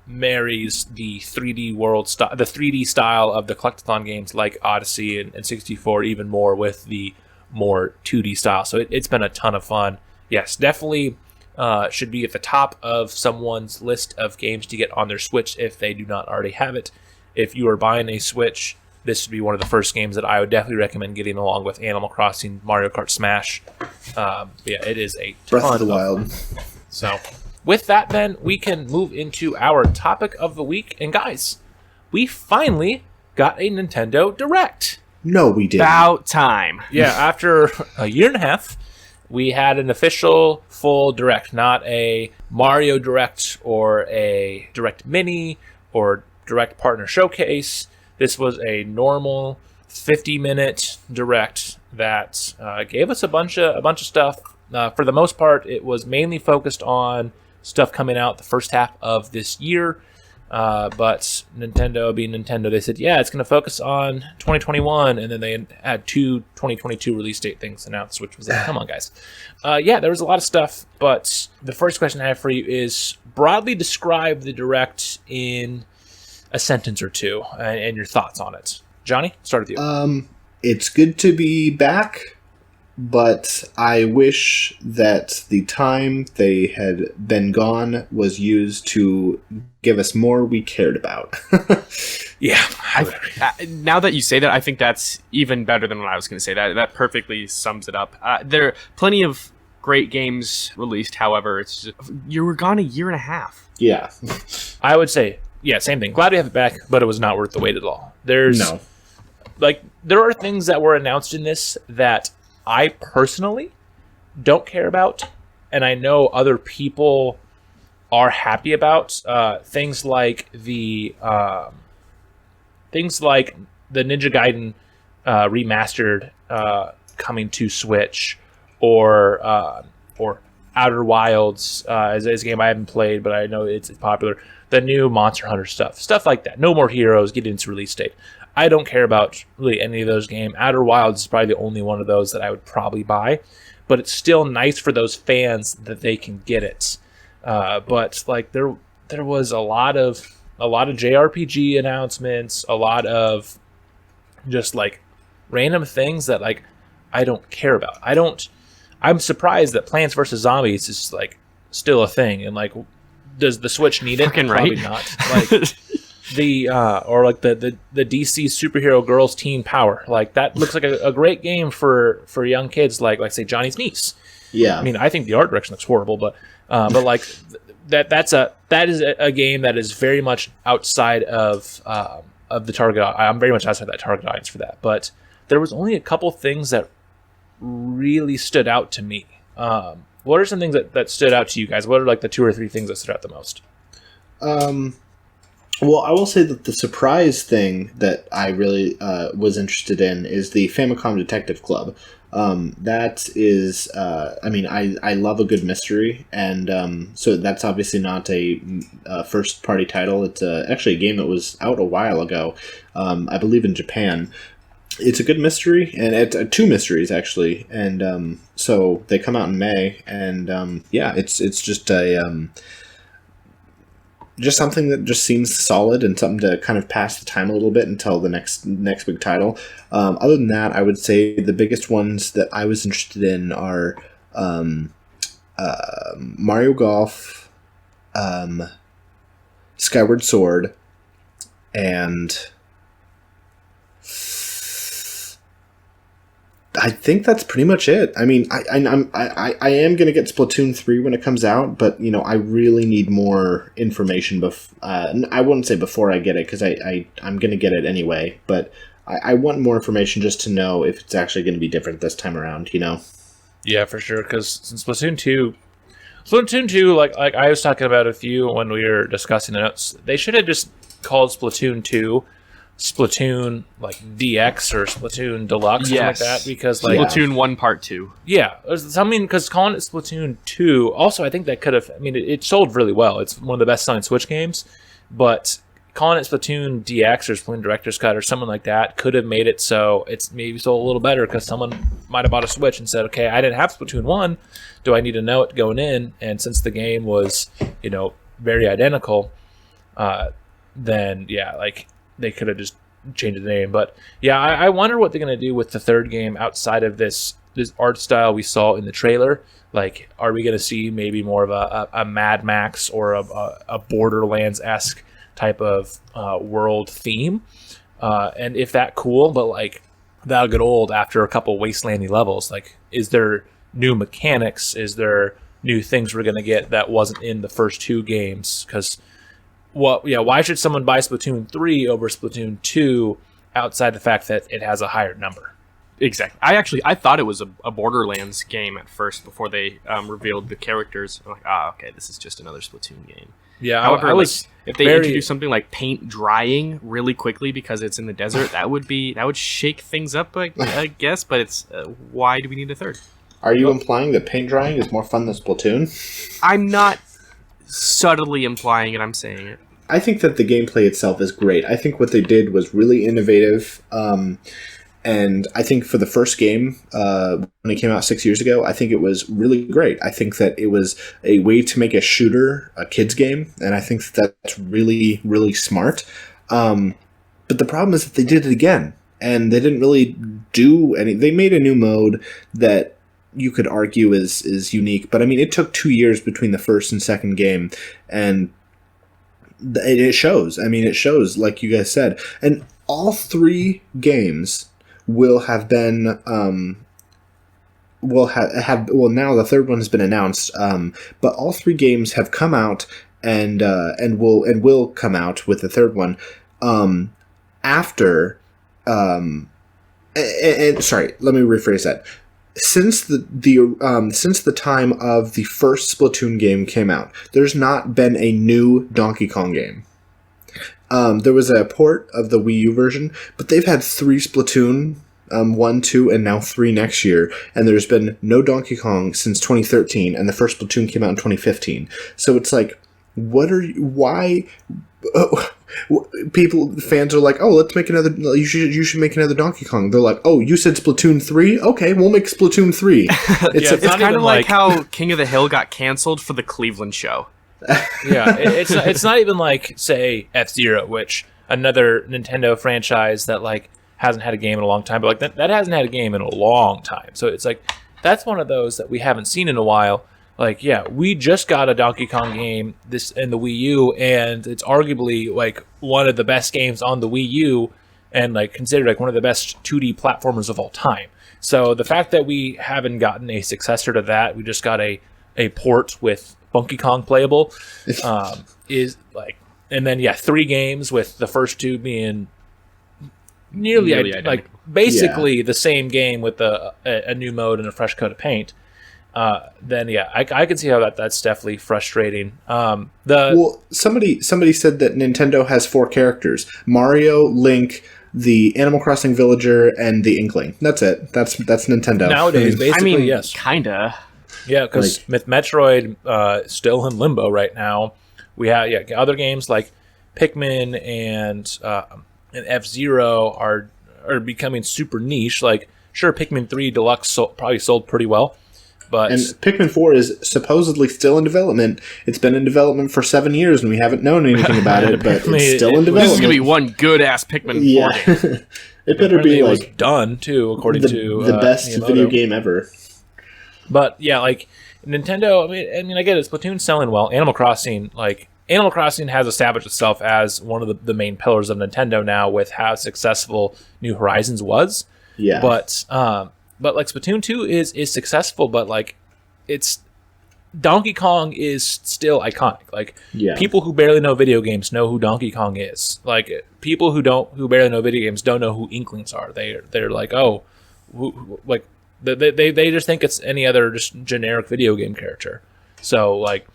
marries the 3D world the 3D style of the collectathon games like Odyssey and 64 even more with the more 2D style. So it's been a ton of fun. Yes, definitely should be at the top of someone's list of games to get on their Switch if they do not already have it. If you are buying a Switch, this should be one of the first games that I would definitely recommend getting along with Animal Crossing, Mario Kart Smash. Yeah, it is a ton Breath of the Wild. So with that, then, we can move into our topic of the week. And guys, we finally got a Nintendo Direct. No, we didn't. About time. Yeah, after a year and a half, we had an official full Direct, not a Mario Direct or a Direct Mini or Direct Partner Showcase. This was a normal 50-minute Direct that gave us a bunch of stuff. For the most part, it was mainly focused on stuff coming out the first half of this year. But Nintendo, being Nintendo, they said, yeah, it's going to focus on 2021. And then they had 2 2022 release date things announced, which was like, come on, guys. Yeah, there was a lot of stuff. But the first question I have for you is broadly describe the Direct in a sentence or two and your thoughts on it. Johnny, start with you. It's good to be back, but I wish that the time they had been gone was used to give us more we cared about. Yeah. Now that you say that, I think that's even better than what I was going to say. That perfectly sums it up. There are plenty of great games released. However, it's just, you were gone a year and a half. Yeah. I would say, yeah, same thing. Glad to have it back, but it was not worth the wait at all. There are things that were announced in this that I personally don't care about, and I know other people are happy about. Things like the Ninja Gaiden remastered coming to Switch, or Outer Wilds is a game I haven't played, but I know it's popular. The new Monster Hunter stuff like that. No More Heroes getting its release date. I don't care about really any of those games. Outer Wilds is probably the only one of those that I would probably buy, but it's still nice for those fans that they can get it. But like there was a lot of JRPG announcements, a lot of just like random things that like I don't care about. I'm surprised that Plants vs Zombies is like still a thing, and like does the Switch need it? Fucking Probably right. not. Like the DC superhero girls Teen Power, like that looks like a great game for young kids like say Johnny's niece. Yeah. I mean, I think the art direction looks horrible, but like that is a game that is very much outside of the target. I'm very much outside that target audience for that. But there was only a couple things that really stood out to me. What are some things that stood out to you guys? What are like the 2 or 3 things that stood out the most? Well, I will say that the surprise thing that I really was interested in is the Famicom Detective Club. That is, I love a good mystery, and so that's obviously not a first-party title. It's actually a game that was out a while ago, I believe in Japan. It's a good mystery, and it's 2 mysteries actually, and so they come out in May, and yeah, it's just a just something that just seems solid and something to kind of pass the time a little bit until the next big title. Other than that, I would say the biggest ones that I was interested in are Mario Golf, Skyward Sword, and I think that's pretty much it. I mean, I am going to get Splatoon 3 when it comes out, but, I really need more information. I wouldn't say before I get it, because I'm going to get it anyway, but I want more information just to know if it's actually going to be different this time around, Yeah, for sure, because since Splatoon 2, like I was talking about a few when we were discussing the notes, they should have just called Splatoon 2 Splatoon like DX or Splatoon Deluxe, something like that, because like Splatoon 1 Part 2. Yeah, because calling it Splatoon 2, also I think that could have, it sold really well. It's one of the best selling Switch games, but calling it Splatoon DX or Splatoon Director's Cut or something like that could have made it so it's maybe sold a little better, because someone might have bought a Switch and said, okay, I didn't have Splatoon 1, do I need to know it going in? And since the game was, very identical, then yeah, like they could have just changed the name. But yeah, I wonder what they're going to do with the third game outside of this art style we saw in the trailer. Like, are we going to see maybe more of a Mad Max or a Borderlands-esque type of world theme? And if that cool, but like that'll get old after a couple wastelandy levels. Like, is there new mechanics? Is there new things we're going to get that wasn't in the first two games? Because why should someone buy Splatoon 3 over Splatoon 2 outside the fact that it has a higher number? Exactly. I thought it was a Borderlands game at first before they revealed the characters. I'm like, okay, this is just another Splatoon game. Yeah, however, I was if they introduce something like paint drying really quickly because it's in the desert, that would shake things up, I guess. But it's why do we need a third? Are you implying that paint drying is more fun than Splatoon? I'm not subtly implying it. I'm saying it. I think that the gameplay itself is great. I think what they did was really innovative. And I think for the first game, when it came out 6 years ago, I think it was really great. I think that it was a way to make a shooter a kid's game, and I think that's really, really smart. But the problem is that they did it again, and they didn't really do any. They made a new mode that you could argue is unique, but it took 2 years between the first and second game, and it shows. It shows, like you guys said, and all three games will have been now the third one has been announced, but all three games have come out and will come out with the third one after sorry, let me rephrase that. Since the time of the first Splatoon game came out, there's not been a new Donkey Kong game. There was a port of the Wii U version, but they've had 3 Splatoon, 1, 2, and now 3 next year, and there's been no Donkey Kong since 2013, and the first Splatoon came out in 2015. So it's like, fans are like, oh, let's make another, you should make another Donkey Kong. They're like, oh, you said Splatoon 3? Okay, we'll make Splatoon 3. It's kind of like how King of the Hill got canceled for the Cleveland show. Yeah, it's not even like, say, F-Zero, which another Nintendo franchise that like hasn't had a game in a long time, but like that hasn't had a game in a long time. So it's like, that's one of those that we haven't seen in a while. Like, yeah, we just got a Donkey Kong game in the Wii U, and it's arguably like one of the best games on the Wii U, and like considered like one of the best 2D platformers of all time. So the fact that we haven't gotten a successor to that, we just got a port with Donkey Kong playable, is like, and then 3 games with the first 2 being nearly like basically the same game with a new mode and a fresh coat of paint. Then I can see how that's definitely frustrating. Somebody said that Nintendo has 4 characters: Mario, Link, the Animal Crossing villager, and the Inkling. That's it. That's Nintendo nowadays. Basically, yes, kinda. Yeah, because Metroid still in limbo right now. We have other games like Pikmin and F-Zero are becoming super niche. Like, sure, Pikmin 3 Deluxe probably sold pretty well. And Pikmin 4 is supposedly still in development. It's been in development for 7 years, and we haven't known anything about it, but it's still in development. This is going to be one good-ass Pikmin 4 game. It better be like done, too, according to the best Miyamoto. Video game ever. But, yeah, like, Nintendo, I get it. Splatoon's selling well. Animal Crossing has established itself as one of the main pillars of Nintendo now with how successful New Horizons was. Yeah. But but like Splatoon 2 is successful, but like it's Donkey Kong is still iconic. Like people who barely know video games know who Donkey Kong is. Like people who barely know video games don't know who Inklings are. They're like, oh, like they just think it's any other just generic video game character. So like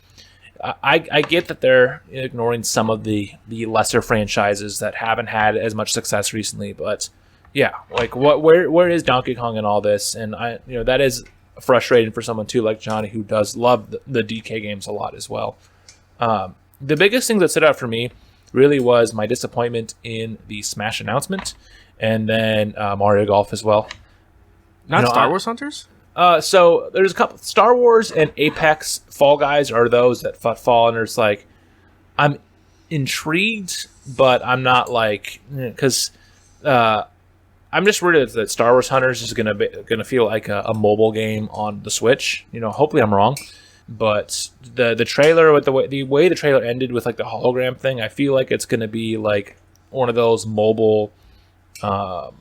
I get that they're ignoring some of the lesser franchises that haven't had as much success recently, but yeah, like where is Donkey Kong in all this? And that is frustrating for someone too like Johnny, who does love the DK games a lot as well. The biggest thing that stood out for me really was my disappointment in the Smash announcement, and then Mario Golf as well. Not Star Wars Hunters? So there's a couple. Star Wars and Apex Fall Guys are those that fall, and there's like, I'm intrigued, but I'm not like, because I'm just worried that Star Wars Hunters is gonna feel like a mobile game on the Switch. Hopefully I'm wrong, but the trailer with the way the trailer ended with like the hologram thing, I feel like it's gonna be like one of those mobile. I'm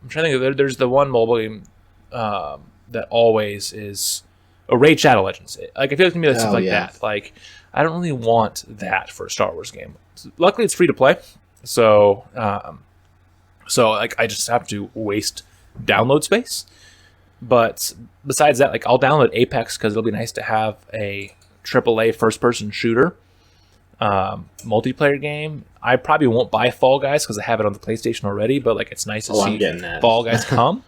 trying to think. There's the one mobile game that always is Raid Shadow Legends. Like I feel like it's gonna be like stuff like that. Like I don't really want that for a Star Wars game. Luckily, it's free to play, so. So like I just have to waste download space. But besides that, like I'll download Apex because it'll be nice to have a AAA first-person shooter multiplayer game. I probably won't buy Fall Guys because I have it on the PlayStation already. But like it's nice to see Fall Guys come.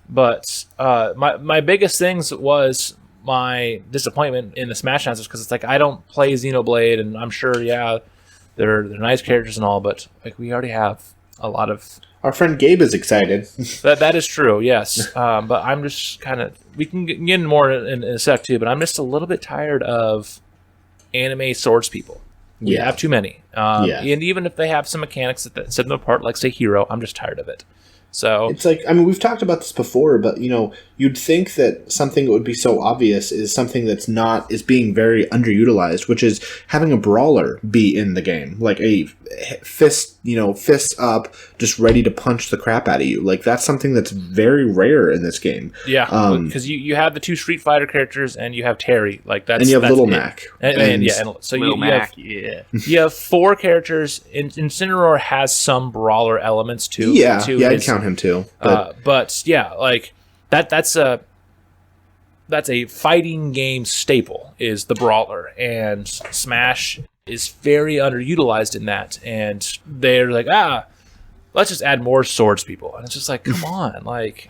But my biggest things was my disappointment in the Smash announcers because it's like I don't play Xenoblade, and I'm sure they're nice characters and all, but like we already have a lot of. Our friend Gabe is excited. That is true, yes. But I'm just kind of. We can get in more in a sec too, but I'm just a little bit tired of anime swords people. We have too many. And even if they have some mechanics that set them apart, like say Hero, I'm just tired of it. So it's like, I mean, we've talked about this before, but you'd think that something that would be so obvious is something that's not, is being very underutilized, which is having a brawler be in the game, like a fist up, just ready to punch the crap out of you. Like that's something that's very rare in this game. Yeah, because you have the two Street Fighter characters and you have Terry, like that's, and you have Little Mac, so you have four characters. Incineroar has some brawler elements too. I'd count him too. But yeah, like that's a fighting game staple is the brawler, and Smash is very underutilized in that, and they're like, let's just add more swords people, and it's just like, come on, like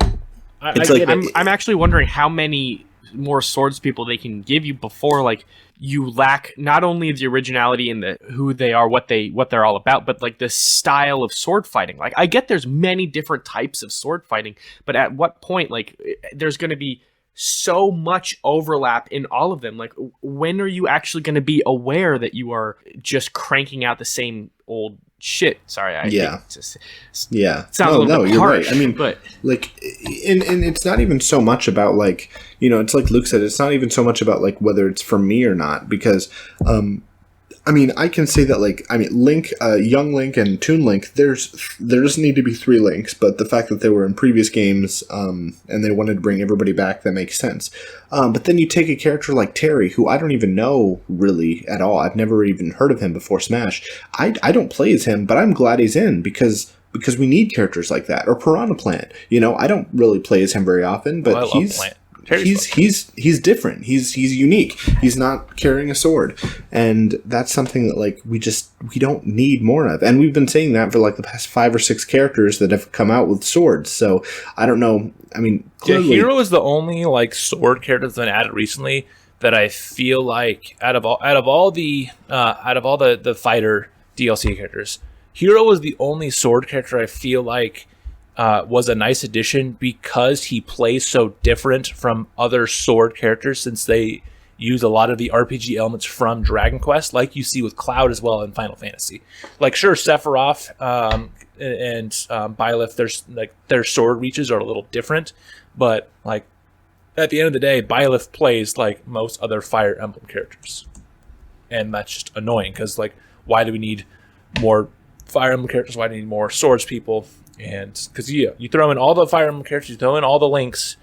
I'm actually wondering how many more swords people they can give you before like you lack not only the originality in the who they are, what they're all about, but like the style of sword fighting. Like I get there's many different types of sword fighting, but at what point like there's going to be so much overlap in all of them? Like when are you actually going to be aware that you are just cranking out the same old shit? Sorry, sounds a little bit you're harsh, right. I mean, but like, and it's not even so much about like, it's like Luke said, it's not even so much about like whether it's for me or not, because I mean, I can say that like, I mean, Link, Young Link and Toon Link, there doesn't need to be 3 Links, but the fact that they were in previous games and they wanted to bring everybody back, that makes sense. But then you take a character like Terry, who I don't even know really at all. I've never even heard of him before Smash. I don't play as him, but I'm glad he's in because we need characters like that. Or Piranha Plant. I don't really play as him very often, but he's different. He's unique. He's not carrying a sword, and that's something that like we don't need more of. And we've been saying that for like the past 5 or 6 characters that have come out with swords. So I don't know. I mean, clearly, Hero is the only like sword character that's been added recently that I feel like out of all the fighter DLC characters, Hero is the only sword character I feel like was a nice addition because he plays so different from other sword characters, since they use a lot of the RPG elements from Dragon Quest, like you see with Cloud as well in Final Fantasy. Like, sure, Sephiroth and Byleth, their sword reaches are a little different, but like at the end of the day, Byleth plays like most other Fire Emblem characters, and that's just annoying because like, why do we need more Fire Emblem characters? Why do we need more swords people? And because you throw in all the Fire Emblem characters, you throw in all the links,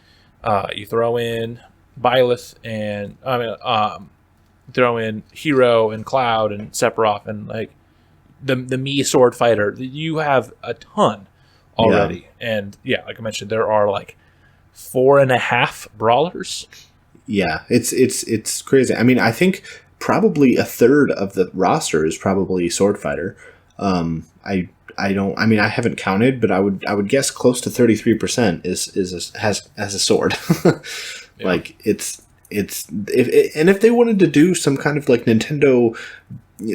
you throw in Byleth, and throw in Hero and Cloud and Sephiroth and like the Mii sword fighter. You have a ton already. And yeah, like I mentioned, there are like 4.5 brawlers. Yeah, it's crazy. I mean, I think probably a third of the roster is probably sword fighter. I haven't counted, but I would guess close to 33% has a sword. Yeah. Like if they wanted to do some kind of like Nintendo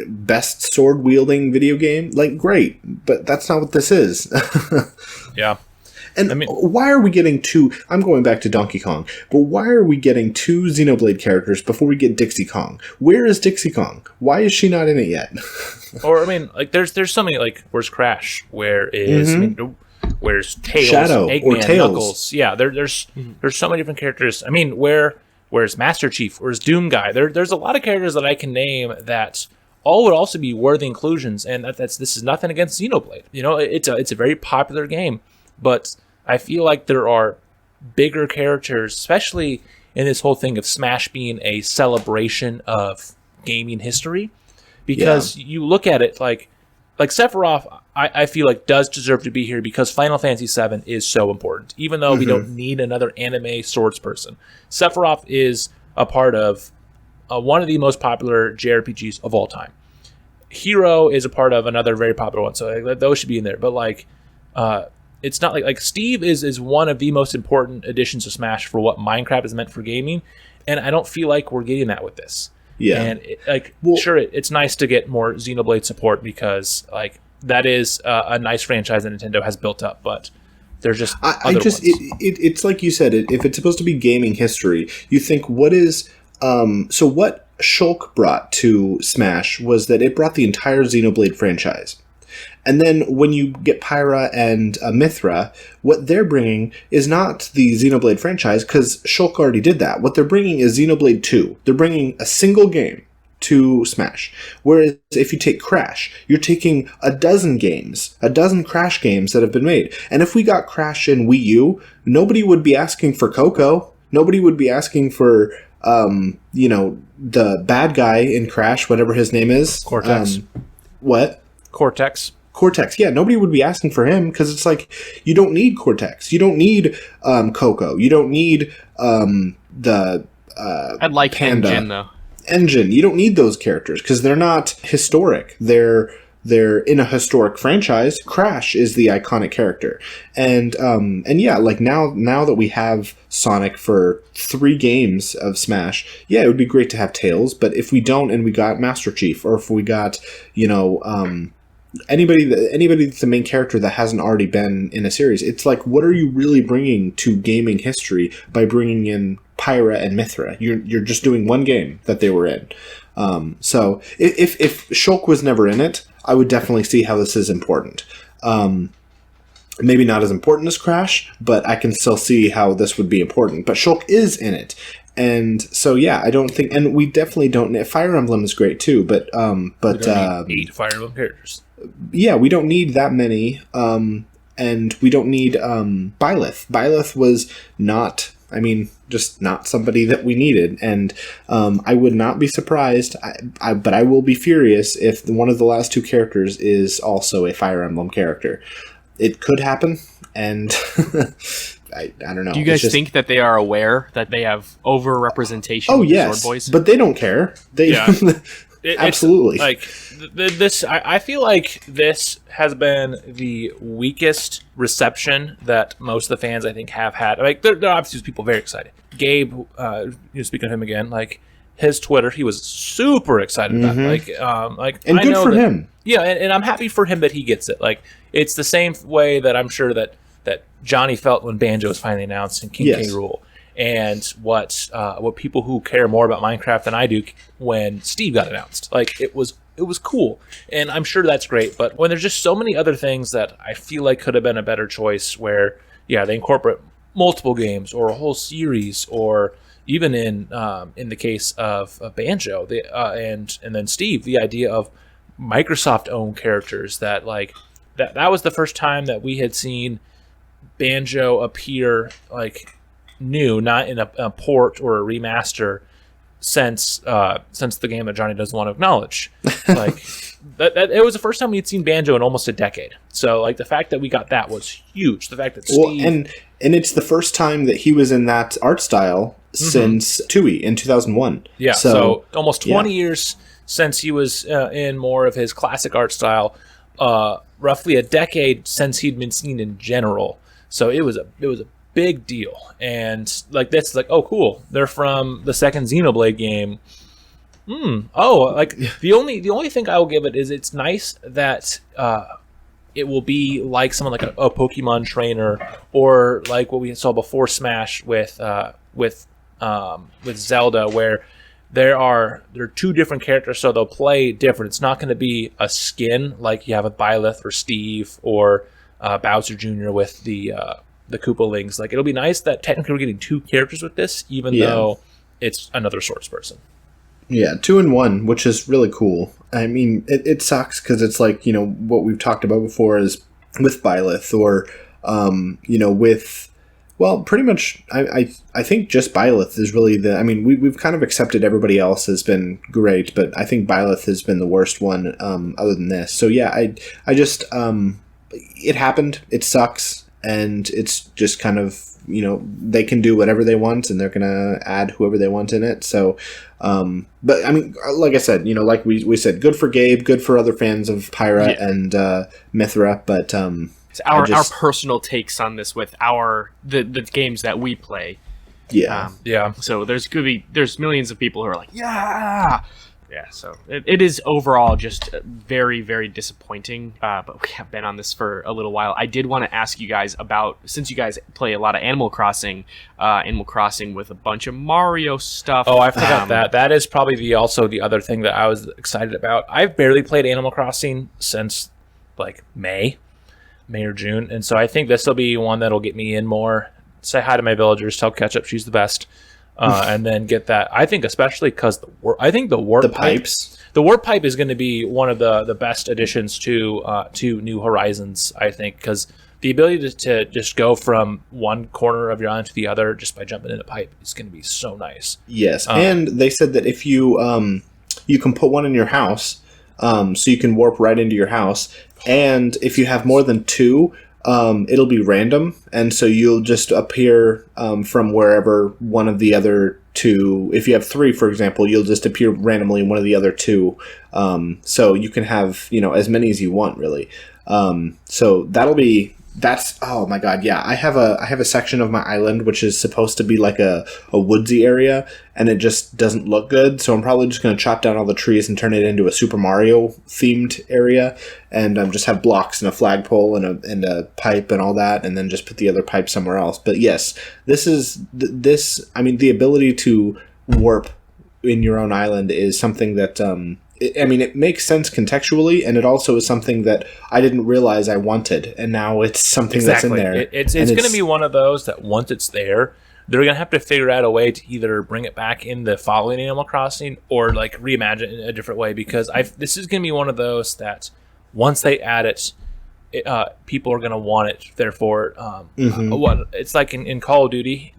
best sword wielding video game, like great, but that's not what this is. Yeah. And why are we getting two? I'm going back to Donkey Kong, but why are we getting 2 Xenoblade characters before we get Dixie Kong? Where is Dixie Kong? Why is she not in it yet? Or I mean, like there's so many, like where's Crash? Where is where's Tails? Shadow Eggman, or Tails? Knuckles? Yeah, there's so many different characters. I mean, where's Master Chief? Where's Doom Guy? There's a lot of characters that I can name that all would also be worthy inclusions, and this is nothing against Xenoblade. You know, it's a very popular game, but I feel like there are bigger characters, especially in this whole thing of Smash being a celebration of gaming history, because you look at it like Sephiroth, I feel like does deserve to be here because Final Fantasy VII is so important. Even though we don't need another anime swords person, Sephiroth is a part of one of the most popular JRPGs of all time. Hero is a part of another very popular one, so like, those should be in there. But like, it's not like Steve is one of the most important additions to Smash for what Minecraft is meant for gaming, and I don't feel like we're getting that with this. Yeah, and it's nice to get more Xenoblade support because like that is a nice franchise that Nintendo has built up, but there's just it's like you said, if it's supposed to be gaming history, you think what is so what Shulk brought to Smash was that it brought the entire Xenoblade franchise. And then when you get Pyra and Mithra, what they're bringing is not the Xenoblade franchise, because Shulk already did that. What they're bringing is Xenoblade 2. They're bringing a single game to Smash. Whereas if you take Crash, you're taking a dozen Crash games that have been made. And if we got Crash in Wii U, nobody would be asking for Coco. Nobody would be asking for, the bad guy in Crash, whatever his name is. Cortex. What? Cortex, yeah, nobody would be asking for him because it's like you don't need Cortex, you don't need Coco, you don't need the I'd like Panda. Engine though. Engine, you don't need those characters because they're not historic. They're in a historic franchise. Crash is the iconic character, and yeah, like now that we have Sonic for 3 games of Smash, yeah, it would be great to have Tails. But if we don't, and we got Master Chief, or if we got anybody that's the main character that hasn't already been in a series, it's like, what are you really bringing to gaming history by bringing in Pyra and Mithra? You're just doing one game that they were in. So if Shulk was never in it, I would definitely see how this is important. Maybe not as important as Crash, but I can still see how this would be important. But Shulk is in it. And so, yeah, I don't think, and we definitely don't. Fire Emblem is great too, but we don't need 8 Fire Emblem characters. Yeah, we don't need that many, and we don't need Byleth. Byleth was not, just not somebody that we needed, and I would not be surprised, but I will be furious if one of the last 2 characters is also a Fire Emblem character. It could happen, and I don't know. Do you guys think that they are aware that they have over-representation of Sword Boys? But they don't care. Absolutely. Like this, I feel like this has been the weakest reception that most of the fans, I think, have had. Like, there are obviously people very excited. Gabe, speaking of him again, like his Twitter, he was super excited about it. And good for him. Yeah, and I'm happy for him that he gets it. Like, it's the same way that I'm sure that Johnny felt when Banjo was finally announced in King K. Rool. And what people who care more about Minecraft than I do when Steve got announced. Like, it was cool, and I'm sure that's great. But when there's just so many other things that I feel like could have been a better choice, where they incorporate multiple games or a whole series, or even in the case of Banjo, and then Steve, the idea of Microsoft-owned characters that like that was the first time that we had seen Banjo appear like new, not in a port or a remaster since the game that Johnny doesn't want to acknowledge. Like that it was the first time we'd seen Banjo in almost a decade. So like the fact that we got that was huge. The fact that Steve and it's the first time that he was in that art style since Tui in 2001. Yeah, so almost 20 years since he was in more of his classic art style. Roughly a decade since he'd been seen in general. So it was a big deal. And like that's like, oh cool, they're from the second Xenoblade game. Like the only thing I will give it is it's nice that it will be like someone like a Pokemon trainer, or like what we saw before Smash with Zelda, where there are two different characters, so they'll play different. It's not going to be a skin like you have with Byleth or Steve or Bowser Jr. with the Koopalings. Like it'll be nice that technically we're getting two characters with this, even though it's another Swords person. Yeah, 2 in 1, which is really cool. I mean, it sucks because it's like, you know, what we've talked about before is with Byleth or, you know, with, well, pretty much, I think just Byleth is really the, I mean, we've kind of accepted everybody else has been great, but I think Byleth has been the worst one other than this. So yeah, I just, it happened, it sucks, and it's just kind of, you know, they can do whatever they want and they're going to add whoever they want in it. So, but I mean, like I said, you know, like we said, good for Gabe, good for other fans of Pyra and Mithra, but our personal takes on this with the games that we play. Yeah. So there's millions of people who are like, yeah. So it is overall just very, very disappointing. But we have been on this for a little while. I did want to ask you guys about, since you guys play a lot of Animal Crossing with a bunch of Mario stuff. Oh, I forgot that. That is probably also the other thing that I was excited about. I've barely played Animal Crossing since like May or June, and so I think this will be one that'll get me in more. Say hi to my villagers, tell Ketchup she's the best. And then get that. I think especially because the warp pipes. The warp pipe is going to be one of the best additions to New Horizons. I think because the ability to just go from one corner of your island to the other just by jumping in a pipe is going to be so nice. Yes, and they said that if you you can put one in your house, so you can warp right into your house, and if you have more than two. It'll be random, and so you'll just appear from wherever one of the other two. If you have three, for example, you'll just appear randomly in one of the other two. So you can have, you know, as many as you want, really. So that's oh my god, yeah. I have a section of my island which is supposed to be like a woodsy area, and it just doesn't look good. So I'm probably just going to chop down all the trees and turn it into a Super Mario themed area, and just have blocks and a flagpole and a pipe and all that, and then just put the other pipe somewhere else. But yes, this. I mean, the ability to warp in your own island is something that. It makes sense contextually, and it also is something that I didn't realize I wanted, and now it's something that's in there. It's going to be one of those that once it's there, they're going to have to figure out a way to either bring it back in the following Animal Crossing or like reimagine it in a different way, because this is going to be one of those that once they add it, people are going to want it. Therefore, it's like in Call of Duty,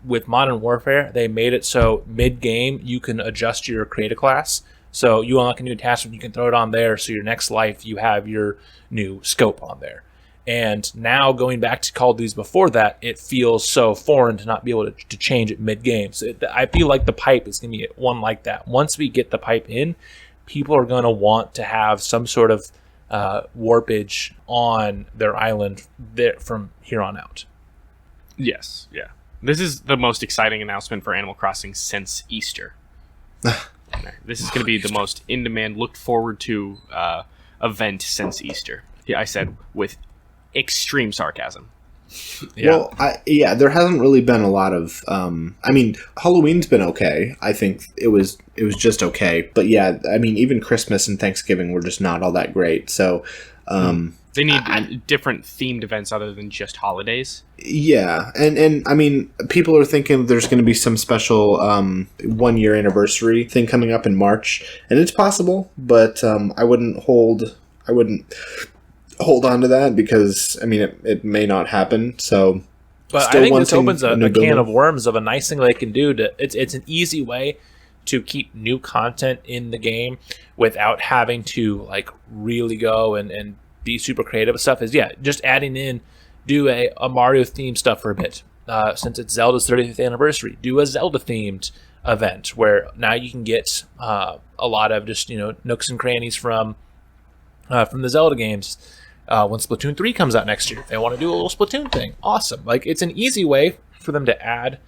with Modern Warfare, they made it so mid-game you can adjust your create-a class. So you unlock a new attachment, you can throw it on there, so your next life you have your new scope on there. And now going back to Call of Duty before that, it feels so foreign to not be able to change it mid-game. So I feel like the pipe is going to be one like that. Once we get the pipe in, people are going to want to have some sort of warpage on their island there from here on out. Yes, yeah. This is the most exciting announcement for Animal Crossing since Easter. This is going to be the most in-demand, looked forward to event since Easter. Yeah, I said with extreme sarcasm. Yeah. Well, there hasn't really been a lot of. Halloween's been okay. I think it was just okay. But yeah, I mean, even Christmas and Thanksgiving were just not all that great. So. They need different themed events other than just holidays. Yeah, and I mean, people are thinking there's going to be some special 1 year anniversary thing coming up in March, and it's possible, but I wouldn't hold on to that because I mean it may not happen. So, but I think this opens a can of worms of a nice thing they can do. It's an easy way to keep new content in the game without having to like really go and be super creative with stuff. Is just adding in, do a Mario themed stuff for a bit. Since it's Zelda's 30th anniversary, do a Zelda themed event where now you can get a lot of just nooks and crannies from the Zelda games. When Splatoon 3 comes out next year, if they want to do a little Splatoon thing, awesome. Like it's an easy way for them to add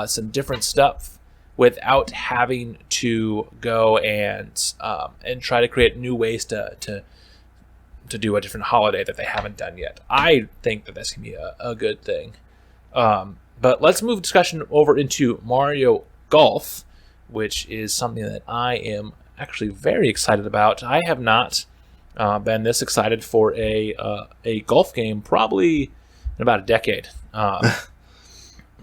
some different stuff without having to go and try to create new ways to do a different holiday that they haven't done yet. I think that this can be a good thing. But let's move discussion over into Mario Golf, which is something that I am actually very excited about. I have not been this excited for a golf game probably in about a decade.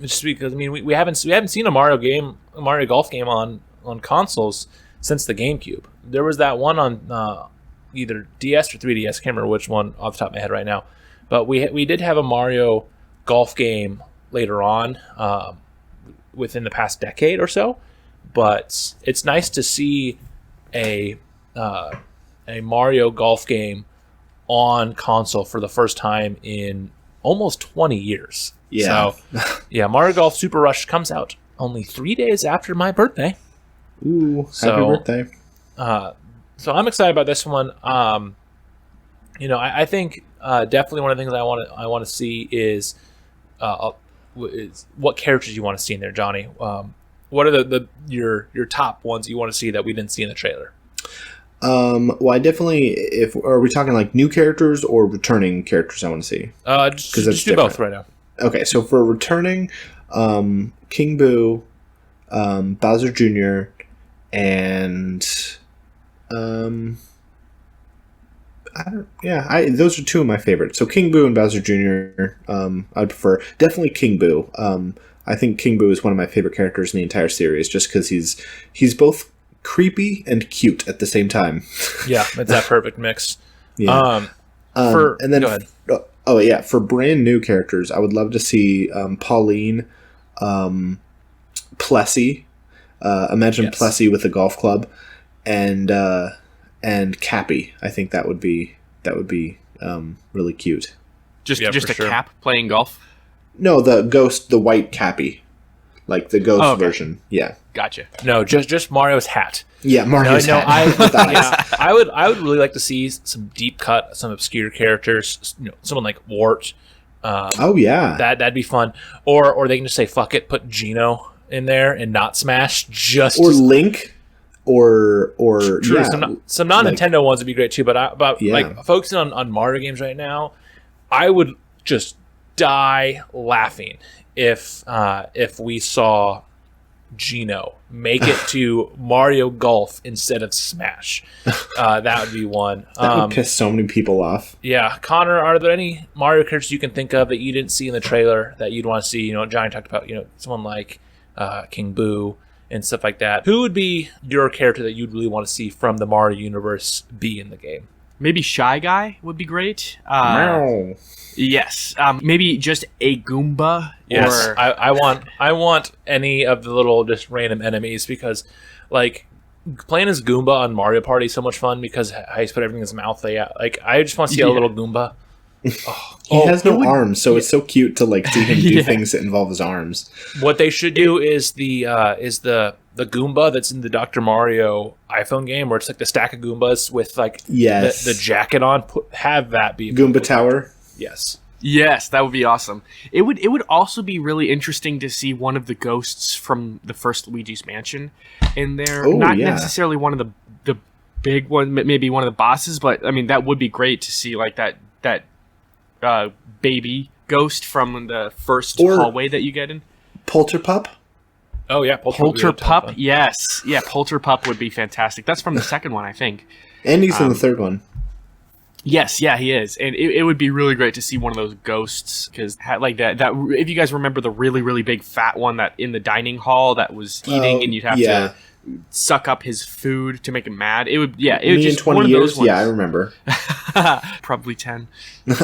Just because we haven't seen a Mario Golf game on consoles since the GameCube. There was that one on either DS or 3DS. I can't remember which one off the top of my head right now. But we did have a Mario Golf game later on within the past decade or so. But it's nice to see a Mario Golf game on console for the first time in almost 20 years. Yeah. So, Mario Golf Super Rush comes out only 3 days after my birthday. Ooh, happy birthday. So I'm excited about this one. I think definitely one of the things I want to see is what characters you want to see in there, Johnny. What are your top ones you want to see that we didn't see in the trailer? Well, I definitely. Are we talking like new characters or returning characters? I want to see. Just do both right now. Okay, so for returning, King Boo, Bowser Jr., and those are two of my favorites. So King Boo and Bowser Jr. I'd prefer definitely King Boo. I think King Boo is one of my favorite characters in the entire series, just because he's both creepy and cute at the same time. Yeah, it's that perfect mix. Yeah. Go ahead. For brand new characters, I would love to see Pauline, Plessy. Imagine Plessy with a golf club, and Cappy. I think that would be really cute. Just a cap playing golf. No, the ghost, the white Cappy, like the ghost version. Yeah, gotcha. No, just Mario's hat. Yeah, Mario's hat. I would really like to see some deep cut, some obscure characters. Someone like Wart. That'd be fun. Or they can just say fuck it, put Gino in there and not Smash. Link. Or true. Some non-Nintendo ones would be great too. But like focusing on Mario games right now, I would just die laughing if we saw Gino make it to Mario Golf instead of Smash. That would be one. That would piss so many people off. Yeah, Connor, are there any Mario characters you can think of that you didn't see in the trailer that you'd want to see? Johnny talked about someone like King Boo and stuff like that. Who would be your character that you'd really want to see from the Mario universe be in the game? Maybe Shy Guy would be great. Meow. Yes. Maybe just a Goomba. Yes. I want any of the little just random enemies because, like, playing as Goomba on Mario Party is so much fun because how you put everything in his mouth. I just want to see a little Goomba. He has no arms, so it's so cute to see him do things that involve his arms. What they should do is the Goomba that's in the Dr. Mario iPhone game, where it's like the stack of Goombas with the jacket on. Have that be Goomba Tower. Yes, that would be awesome. It would also be really interesting to see one of the ghosts from the first Luigi's Mansion in there. Necessarily one of the big one, maybe one of the bosses, but I mean that would be great to see that baby ghost from the first hallway that you get in. Polterpup? Oh yeah, Polterpup. Yes, yeah, Polterpup would be fantastic. That's from the second one, I think. And he's in the third one. Yes, yeah, he is, and it would be really great to see one of those ghosts because like that. If you guys remember the really really big fat one that in the dining hall that was eating, and you'd have to suck up his food to make him mad. It would, it would Me just in 20 one of years? those ones. Yeah, I remember. Probably 10. Okay.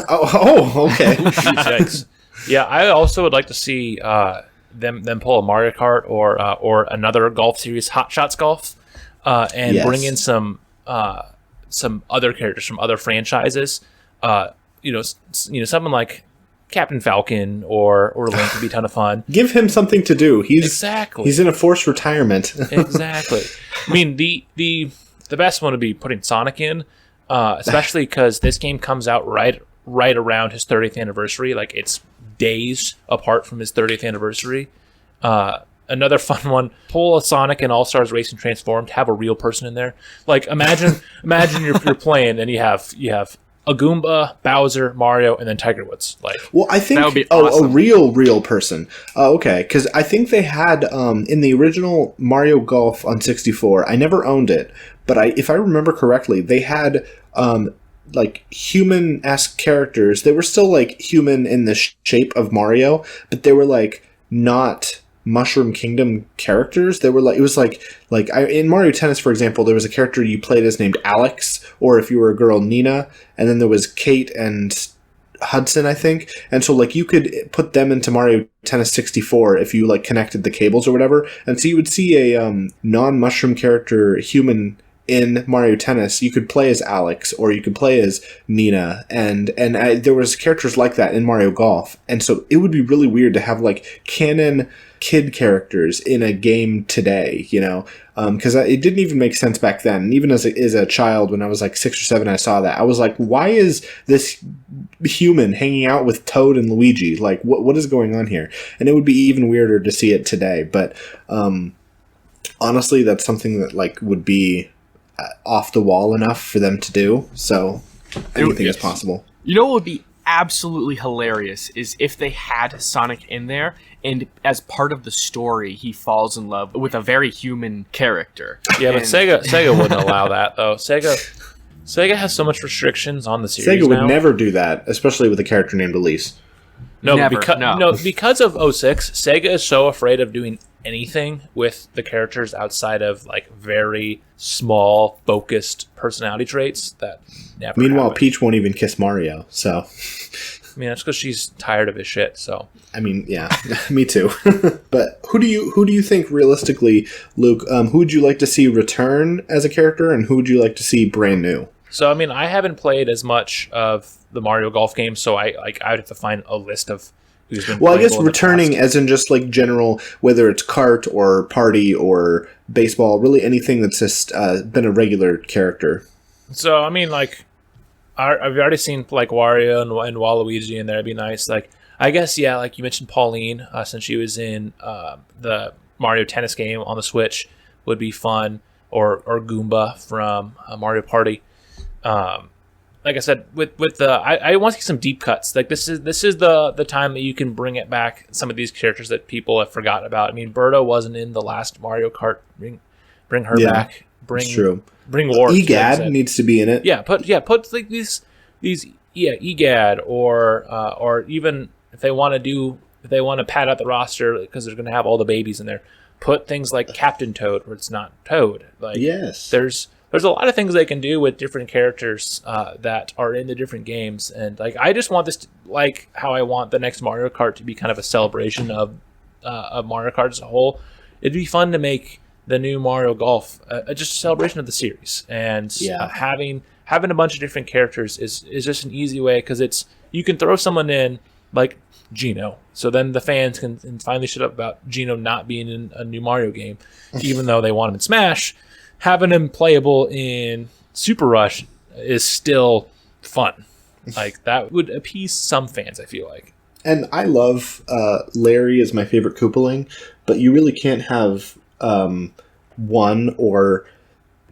Yikes. Yeah, I also would like to see them pull a Mario Kart or another golf series, Hot Shots Golf, and Yes. bring in some other characters from other franchises. Someone like Captain Falcon or Link would be a ton of fun. Give him something to do. He's in a forced retirement. Exactly. I mean, the best one would be putting Sonic in, especially because this game comes out right around his 30th anniversary. Like, it's days apart from his 30th anniversary. Another fun one: pull a Sonic and All Stars Racing Transformed. Have a real person in there. Like, imagine you're playing and you have a Goomba, Bowser, Mario, and then Tiger Woods. Like, well, I think that would be awesome. a real person. Okay, because I think they had in the original Mario Golf on 64. I never owned it, but if I remember correctly, they had like human-esque characters. They were still like human in the shape of Mario, but they were like not Mushroom Kingdom characters. They were like, it was like in Mario Tennis, for example, there was a character you played as named Alex, or if you were a girl, Nina, and then there was Kate and Hudson, I think. And so like you could put them into Mario Tennis 64 if you like connected the cables or whatever, and so you would see a non-mushroom character human in Mario Tennis. You could play as Alex, or you could play as Nina, and there was characters like that in Mario Golf. And so it would be really weird to have like canon kid characters in a game today, because it didn't even make sense back then. And even as a child, when I was like 6 or 7, I saw that. I was like, why is this human hanging out with Toad and Luigi? Like, what is going on here? And it would be even weirder to see it today. But honestly, that's something that like would be off the wall enough for them to do. So anything is possible. You know what would be absolutely hilarious is if they had Sonic in there, and as part of the story, he falls in love with a very human character. Yeah, but Sega wouldn't allow that, though. Sega has so much restrictions on the series. Sega would now. never do that, especially with a character named Elise. No, Never, because of 06, Sega is so afraid of doing anything with the characters outside of like very small, focused personality traits that never. Meanwhile, happen. Peach won't even kiss Mario. So, I mean, that's because she's tired of his shit. So, I mean, yeah, me too. But who do you think realistically, Luke? Who would you like to see return as a character, and who would you like to see brand new? So, I mean, I haven't played as much of the Mario Golf game, so I would have to find a list of who's been. Well, I guess playable in the returning past. as in just like general, whether it's kart or party or baseball, really anything that's just been a regular character. So, I mean, like, I've already seen like Wario and Waluigi in there. It'd be nice. Like, I guess, yeah, like you mentioned, Pauline, since she was in the Mario Tennis game on the Switch, would be fun. Or Goomba from Mario Party. Like I said, with the I want to see some deep cuts. Like this is the time that you can bring it back. Some of these characters that people have forgotten about. I mean, Birdo wasn't in the last Mario Kart. Bring her back. That's true. Bring Wart. Egad needs to be in it. Yeah, put like these Egad or even if they want to pad out the roster because they're going to have all the babies in there. Put things like Captain Toad where it's not Toad. Like yes, there's a lot of things they can do with different characters that are in the different games, and like I just want this to, like how I want the next Mario Kart to be kind of a celebration of Mario Kart as a whole. It'd be fun to make the new Mario Golf just a celebration of the series, and having a bunch of different characters is just an easy way because you can throw someone in like Geno, so then the fans can finally shut up about Geno not being in a new Mario game, even though they want him in Smash. Having him playable in Super Rush is still fun. Like that would appease some fans, I feel like. And I love Larry is my favorite Koopaling, but you really can't have 1 or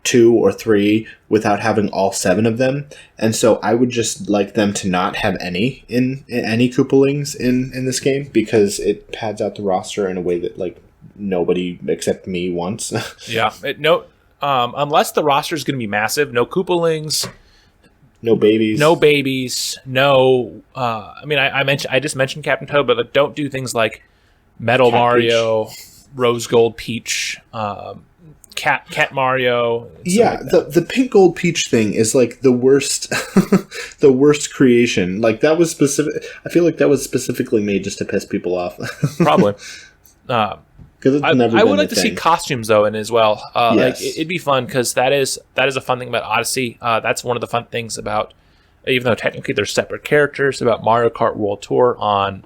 2 or 3 without having all 7 of them. And so I would just like them to not have any Koopalings in this game because it pads out the roster in a way that like nobody except me wants. Yeah. Unless the roster is going to be massive, no Koopalings, no babies. I mean, I just mentioned Captain Toad, but don't do things like Metal Cat Mario, Rose Gold Peach, Cat Mario. Yeah, like the pink gold peach thing is like the worst, the worst creation. Like that was specific. I feel like that was specifically made just to piss people off. Probably. I would like to see thing. costumes though, and as well. Yes. Like it'd be fun because that is a fun thing about Odyssey. That's one of the fun things about, even though technically they're separate characters, about Mario Kart World Tour on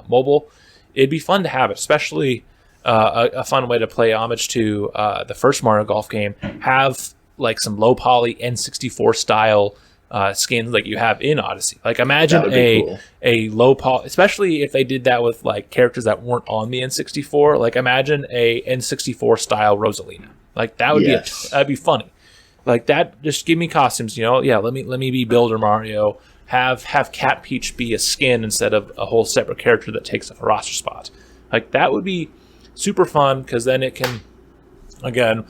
mobile. It'd be fun to have it, especially a fun way to play homage to the first Mario Golf game. Have like some low poly N64 style skins like you have in Odyssey. Like imagine cool. a low poly, especially if they did that with like characters that weren't on the N64. Like imagine a N64 style Rosalina. Like that would that'd be funny. Like that, just give me costumes. Yeah. Let me be Builder Mario. Have Cat Peach be a skin instead of a whole separate character that takes up a roster spot. Like that would be super fun because then it can again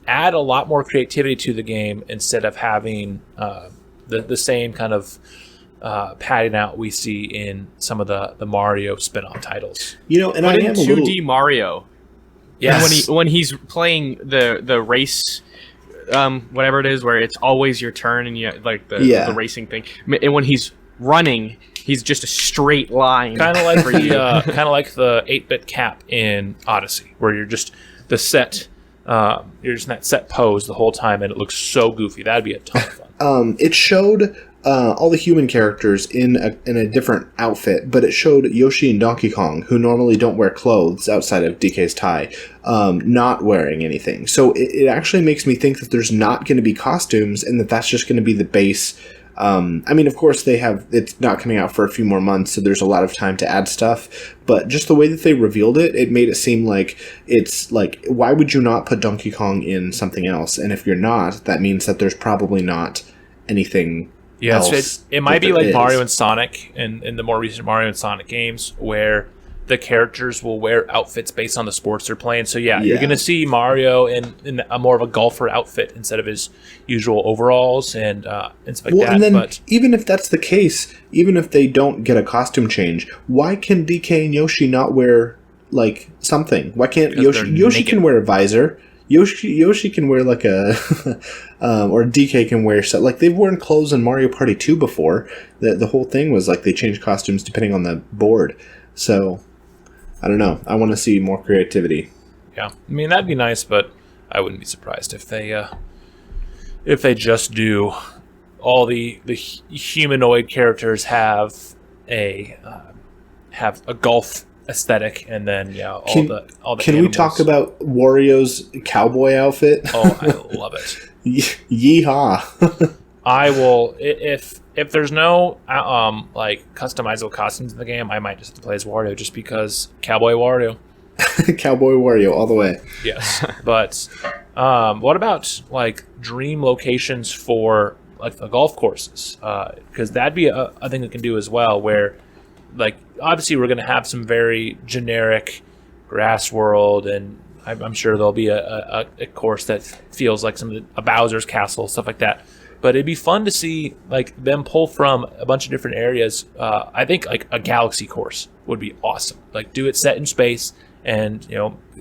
add a lot more creativity to the game instead of having the same kind of padding out we see in some of the Mario spin-off titles. And but I in am 2D Mario, yes, when he's playing the race, whatever it is, where it's always your turn and you like the racing thing, and when he's running, he's just a straight line, kind of like the 8-bit cap in Odyssey, where you're just the set. You're just in that set pose the whole time, and it looks so goofy. That'd be a ton of fun. It showed all the human characters in a different outfit, but it showed Yoshi and Donkey Kong, who normally don't wear clothes outside of DK's tie, not wearing anything. So it actually makes me think that there's not going to be costumes, and that's just going to be the base. I mean, of course, it's not coming out for a few more months, so there's a lot of time to add stuff. But just the way that they revealed it, it made it seem like it's like, why would you not put Donkey Kong in something else? And if you're not, that means that there's probably not anything else. It might be like Mario and Sonic in the more recent Mario and Sonic games, where the characters will wear outfits based on the sports they're playing. So you're going to see Mario in a more of a golfer outfit instead of his usual overalls and stuff like that. And then even if that's the case, even if they don't get a costume change, why can DK and Yoshi not wear like something? Why can't Yoshi can wear a visor? Yoshi can wear like a or DK can wear stuff. Like they've worn clothes in Mario Party 2 before. The whole thing was like they changed costumes depending on the board. So I don't know. I want to see more creativity. Yeah, I mean that'd be nice, but I wouldn't be surprised if they just do all the humanoid characters have a golf aesthetic, and then all the Can animals. we talk about Wario's cowboy outfit? Oh, I love it. Yeehaw! I will if there's no like customizable costumes in the game, I might just have to play as Wario just because Cowboy Wario. Cowboy Wario all the way. Yes, but what about like dream locations for like the golf courses? Because that'd be a thing we can do as well. Where like obviously we're going to have some very generic grass world, and I'm sure there'll be a course that feels like a Bowser's Castle, stuff like that. But it'd be fun to see like them pull from a bunch of different areas. I think like a galaxy course would be awesome. Like do it set in space and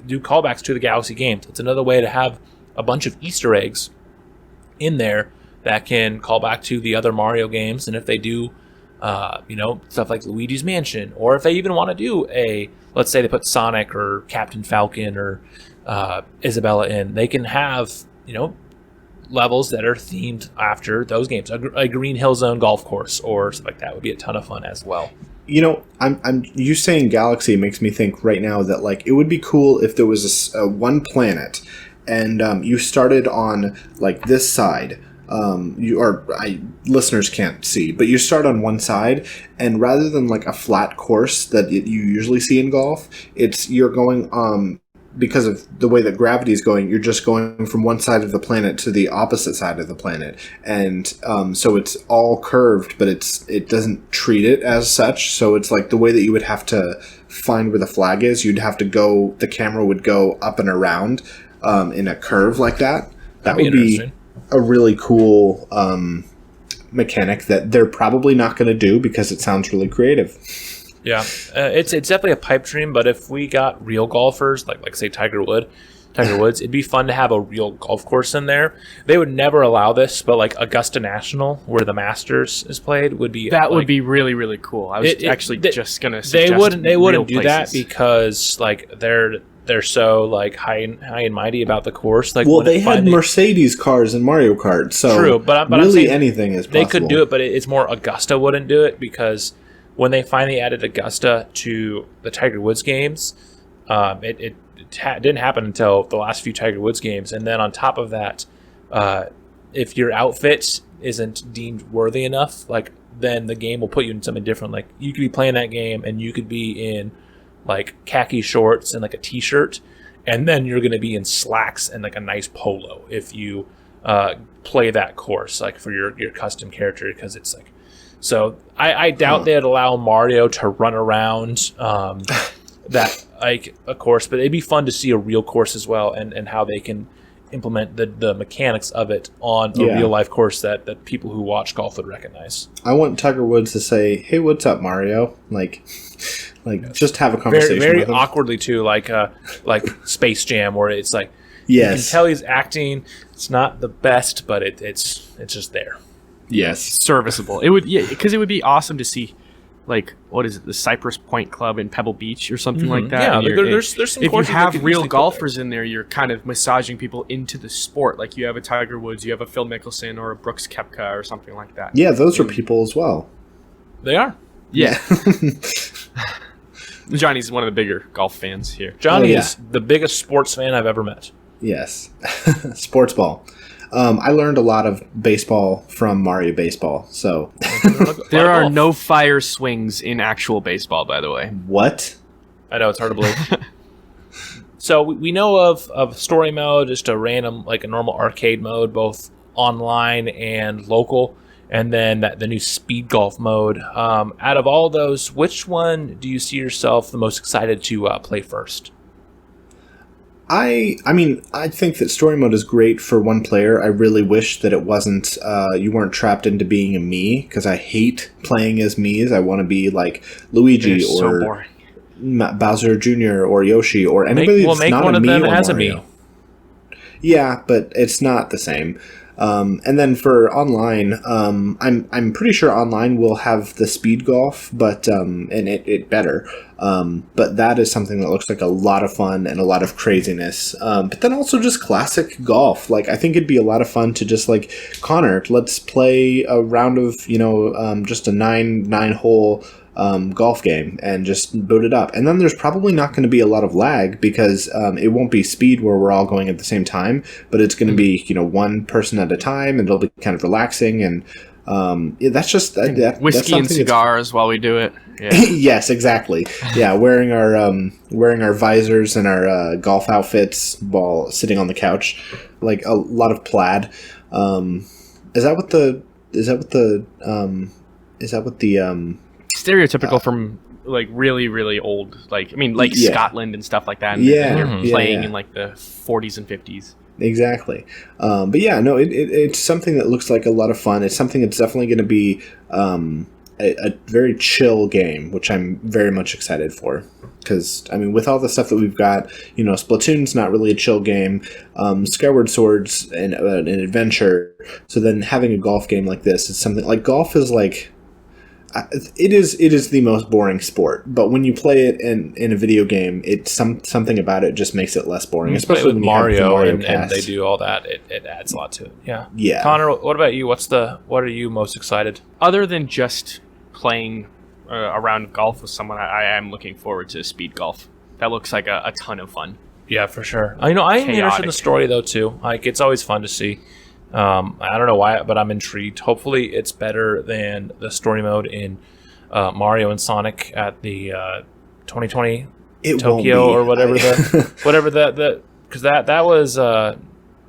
do callbacks to the Galaxy games. It's another way to have a bunch of Easter eggs in there that can call back to the other Mario games. And if they do, stuff like Luigi's Mansion, or if they even want to do let's say they put Sonic or Captain Falcon or Isabella in, they can have levels that are themed after those games. A Green Hill Zone golf course or something like that would be a ton of fun as well. I'm you saying Galaxy makes me think right now that like it would be cool if there was a one planet and you started on like this side. Listeners can't see, but you start on one side, and rather than like a flat course that you usually see in golf, you're going because of the way that gravity is going, you're just going from one side of the planet to the opposite side of the planet, and so it's all curved, but it doesn't treat it as such. So it's like the way that you would have to find where the flag is, you'd have to go. The camera would go up and around in a curve like that. That would be a really cool mechanic that they're probably not going to do because it sounds really creative. Yeah, it's definitely a pipe dream, but if we got real golfers, like say Tiger Woods, Tiger Woods. It'd be fun to have a real golf course in there. They would never allow this, but like Augusta National, where the Masters is played, would be would be really, really cool. I was just gonna suggest they wouldn't do places. that because like they're so like high and mighty about the course. Like, well, they had Mercedes cars in Mario Kart, so true, but really I'm saying anything is possible. They could do it, but it's more Augusta wouldn't do it because when they finally added Augusta to the Tiger Woods games, it didn't happen until the last few Tiger Woods games, and then on top of that, if your outfit isn't deemed worthy enough, like then the game will put you in something different. Like you could be playing that game and you could be in like khaki shorts and like a t-shirt, and then you're going to be in slacks and like a nice polo if you play that course like for your custom character, because it's like, so I doubt they'd allow Mario to run around that like a course, but it'd be fun to see a real course as well, and how they can implement the mechanics of it on a real life course that people who watch golf would recognize. I want Tiger Woods to say, "Hey, what's up, Mario?" Like just have a conversation. Very with him. awkwardly too, like Space Jam, where it's like yes, you can tell he's acting. It's not the best, but it's just there. Yes, serviceable. It would, because it would be awesome to see, like, what is it, the Cypress Point Club in Pebble Beach or something like that. Yeah, there's some. If you have real golfers in there, you're kind of massaging people into the sport. Like you have a Tiger Woods, you have a Phil Mickelson, or a Brooks Koepka, or something like that. Yeah, those are people as well. They are. Yeah. Johnny's one of the bigger golf fans here. Johnny is the biggest sports fan I've ever met. Yes. Sports ball. I learned a lot of baseball from Mario Baseball, so... There are no fire swings in actual baseball, by the way. What? I know, it's hard to believe. So we know of story mode, just a random, like a normal arcade mode, both online and local, and then the new speed golf mode. Out of all those, which one do you see yourself the most excited to play first? I mean, I think that story mode is great for one player. I really wish that it wasn't, you weren't trapped into being a Mii, because I hate playing as Miis. I want to be like Luigi or Bowser Jr. or Yoshi or anybody that's not a Mii or Mario. Yeah, but it's not the same. And then for online, I'm pretty sure online will have the speed golf, but and it better. But that is something that looks like a lot of fun and a lot of craziness. But then also just classic golf. Like I think it'd be a lot of fun to just like, Connor, let's play a round of just a nine hole golf game and just boot it up. And then there's probably not going to be a lot of lag because it won't be speed where we're all going at the same time, but it's going to be one person at a time, and it'll be kind of relaxing. And that's just that whiskey and cigars while we do it. Yeah. Yes, exactly. Yeah, wearing our visors and our golf outfits while sitting on the couch, like a lot of plaid. Is that what the stereotypical from like really, really old, like Scotland and stuff like that. And you're playing in like the 40s and 50s. Exactly. But yeah, no, it's something that looks like a lot of fun. It's something that's definitely going to be a very chill game, which I'm very much excited for. Because, I mean, with all the stuff that we've got, Splatoon's not really a chill game. Skyward Sword's an adventure. So then having a golf game like this is something like golf is like... It is the most boring sport, but when you play it in a video game, it's something about it just makes it less boring. Especially with Mario, and they do all that. It adds a lot to it. Yeah. Yeah. Connor, what about you? What are you most excited? Other than just playing a round of golf with someone, I am looking forward to speed golf. That looks like a ton of fun. Yeah, for sure. I am interested in the story though too. Like it's always fun to see. I don't know why, but I'm intrigued. Hopefully, it's better than the story mode in Mario and Sonic at the 2020 Tokyo or whatever because that was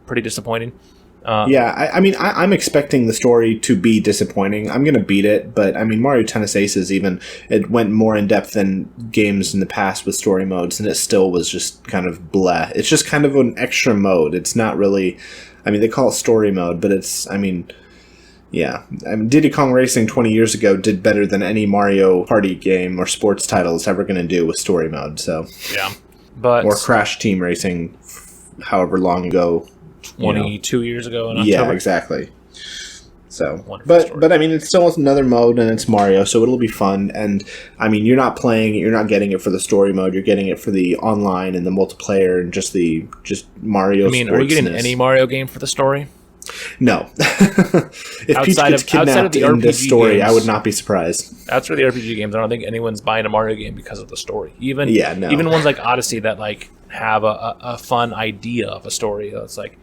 pretty disappointing. I'm expecting the story to be disappointing. I'm gonna beat it, but I mean Mario Tennis Aces it went more in depth than games in the past with story modes, and it still was just kind of bleh. It's just kind of an extra mode. It's not really. I mean, they call it story mode, but Diddy Kong Racing 20 years ago did better than any Mario Party game or sports title is ever going to do with story mode. So yeah, but or Crash Team Racing however long ago. 22 years ago in October. Yeah, exactly. So, Wonderful but I mean, it's still another mode, and it's Mario, so it'll be fun. And I mean, you're not getting it for the story mode. You're getting it for the online and the multiplayer and just Mario. I mean, are you getting any Mario game for the story? No. If Peach gets kidnapped in this story, games, I would not be surprised. Outside of the RPG games, I don't think anyone's buying a Mario game because of the story. Even ones like Odyssey that like have a fun idea of a story. It's like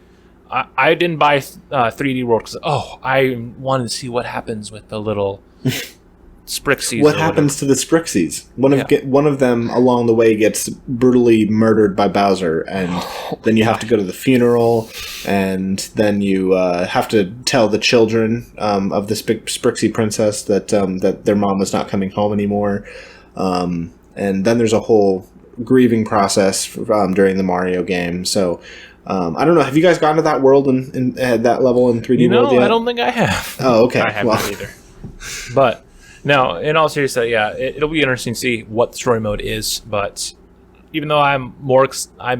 I didn't buy 3D World because I wanted to see what happens with the little Sprixies. What happens to the Sprixies? One of them along the way gets brutally murdered by Bowser, and then you have to go to the funeral, and then you have to tell the children of the Sprixie princess that their mom is not coming home anymore, and then there's a whole grieving process during the Mario game. So I don't know. Have you guys gotten to that world and that level in 3D World yet? I don't think I have. Oh, okay. I haven't either. But no, in all seriousness, it'll be interesting to see what the story mode is. But even though I'm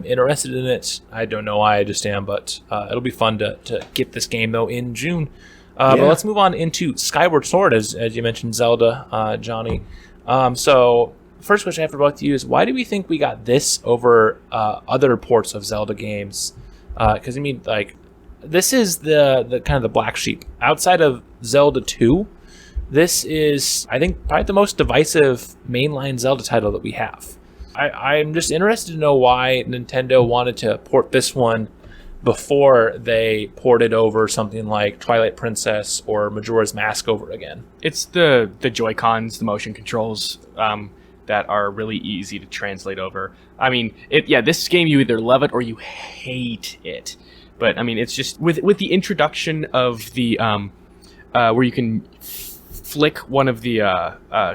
interested in it, I don't know why I just am. But it'll be fun to get this game though in June. But let's move on into Skyward Sword, as you mentioned, Zelda, Johnny. So first question I have for both of you is, why do we think we got this over other ports of Zelda games? Because I mean, like, this is the kind of the black sheep outside of Zelda 2. This is, I think, probably the most divisive mainline Zelda title that we have. I'm just interested to know why Nintendo wanted to port this one before they ported over something like Twilight Princess or Majora's Mask over again. It's the Joy-Cons, the motion controls that are really easy to translate over. I mean, this game, you either love it or you hate it. But I mean, it's just with the introduction of the where you can flick one of the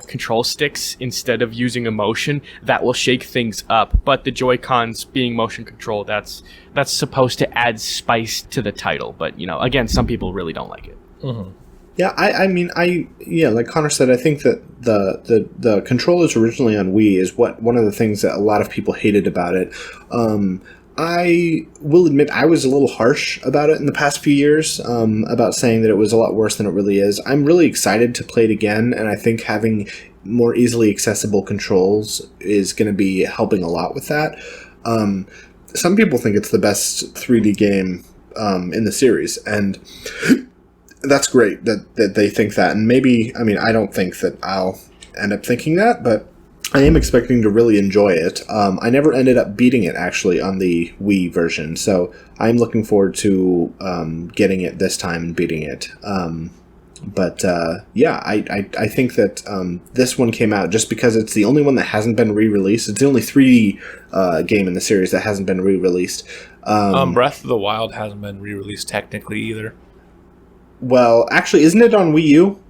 control sticks instead of using a motion, that will shake things up. But the Joy-Cons being motion control, that's supposed to add spice to the title. But again, some people really don't like it. Mm-hmm. Yeah, I mean, like Connor said, I think that the controllers originally on Wii is one of the things that a lot of people hated about it. I will admit I was a little harsh about it in the past few years, about saying that it was a lot worse than it really is. I'm really excited to play it again, and I think having more easily accessible controls is going to be helping a lot with that. Some people think it's the best 3D game in the series, and that's great that they think that. And maybe, I mean, I don't think that I'll end up thinking that, but I am expecting to really enjoy it. I never ended up beating it, actually, on the Wii version, so I'm looking forward to getting it this time and beating it. But I think that this one came out just because it's the only one that hasn't been re-released. It's the only 3D game in the series that hasn't been re-released. Breath of the Wild hasn't been re-released technically either. Well, actually, isn't it on Wii U?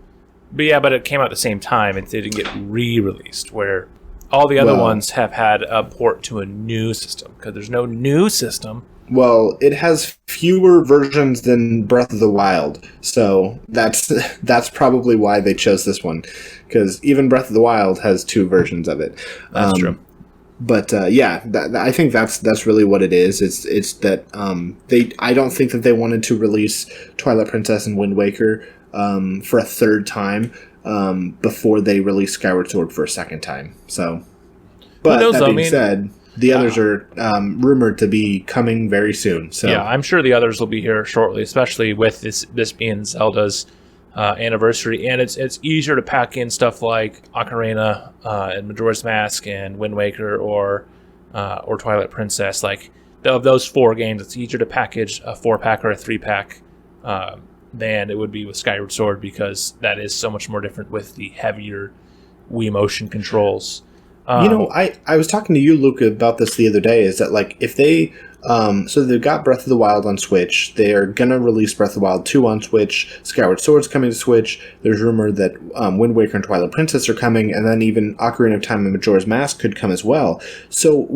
But it came out at the same time. It didn't get re-released, where all the other ones have had a port to a new system, because there's no new system. Well, it has fewer versions than Breath of the Wild, so that's probably why they chose this one, because even Breath of the Wild has 2 versions of it. That's true. But I think that's really what it is. It's that I don't think that they wanted to release Twilight Princess and Wind Waker for a third time before they released Skyward Sword for a second time. So, but that being said, the others are rumored to be coming very soon. So yeah, I'm sure the others will be here shortly, especially with this being Zelda's anniversary, and it's easier to pack in stuff like Ocarina and Majora's Mask and Wind Waker or Twilight Princess. Like of those 4 games, it's easier to package a 4-pack or a 3-pack than it would be with Skyward Sword, because that is so much more different with the heavier Wii motion controls. I was talking to you, Luke, about this the other day, is that, like, if they so they've got Breath of the Wild on Switch, they're gonna release Breath of the Wild 2 on Switch, Skyward Sword's coming to Switch, there's rumor that Wind Waker and Twilight Princess are coming, and then even Ocarina of Time and Majora's Mask could come as well. So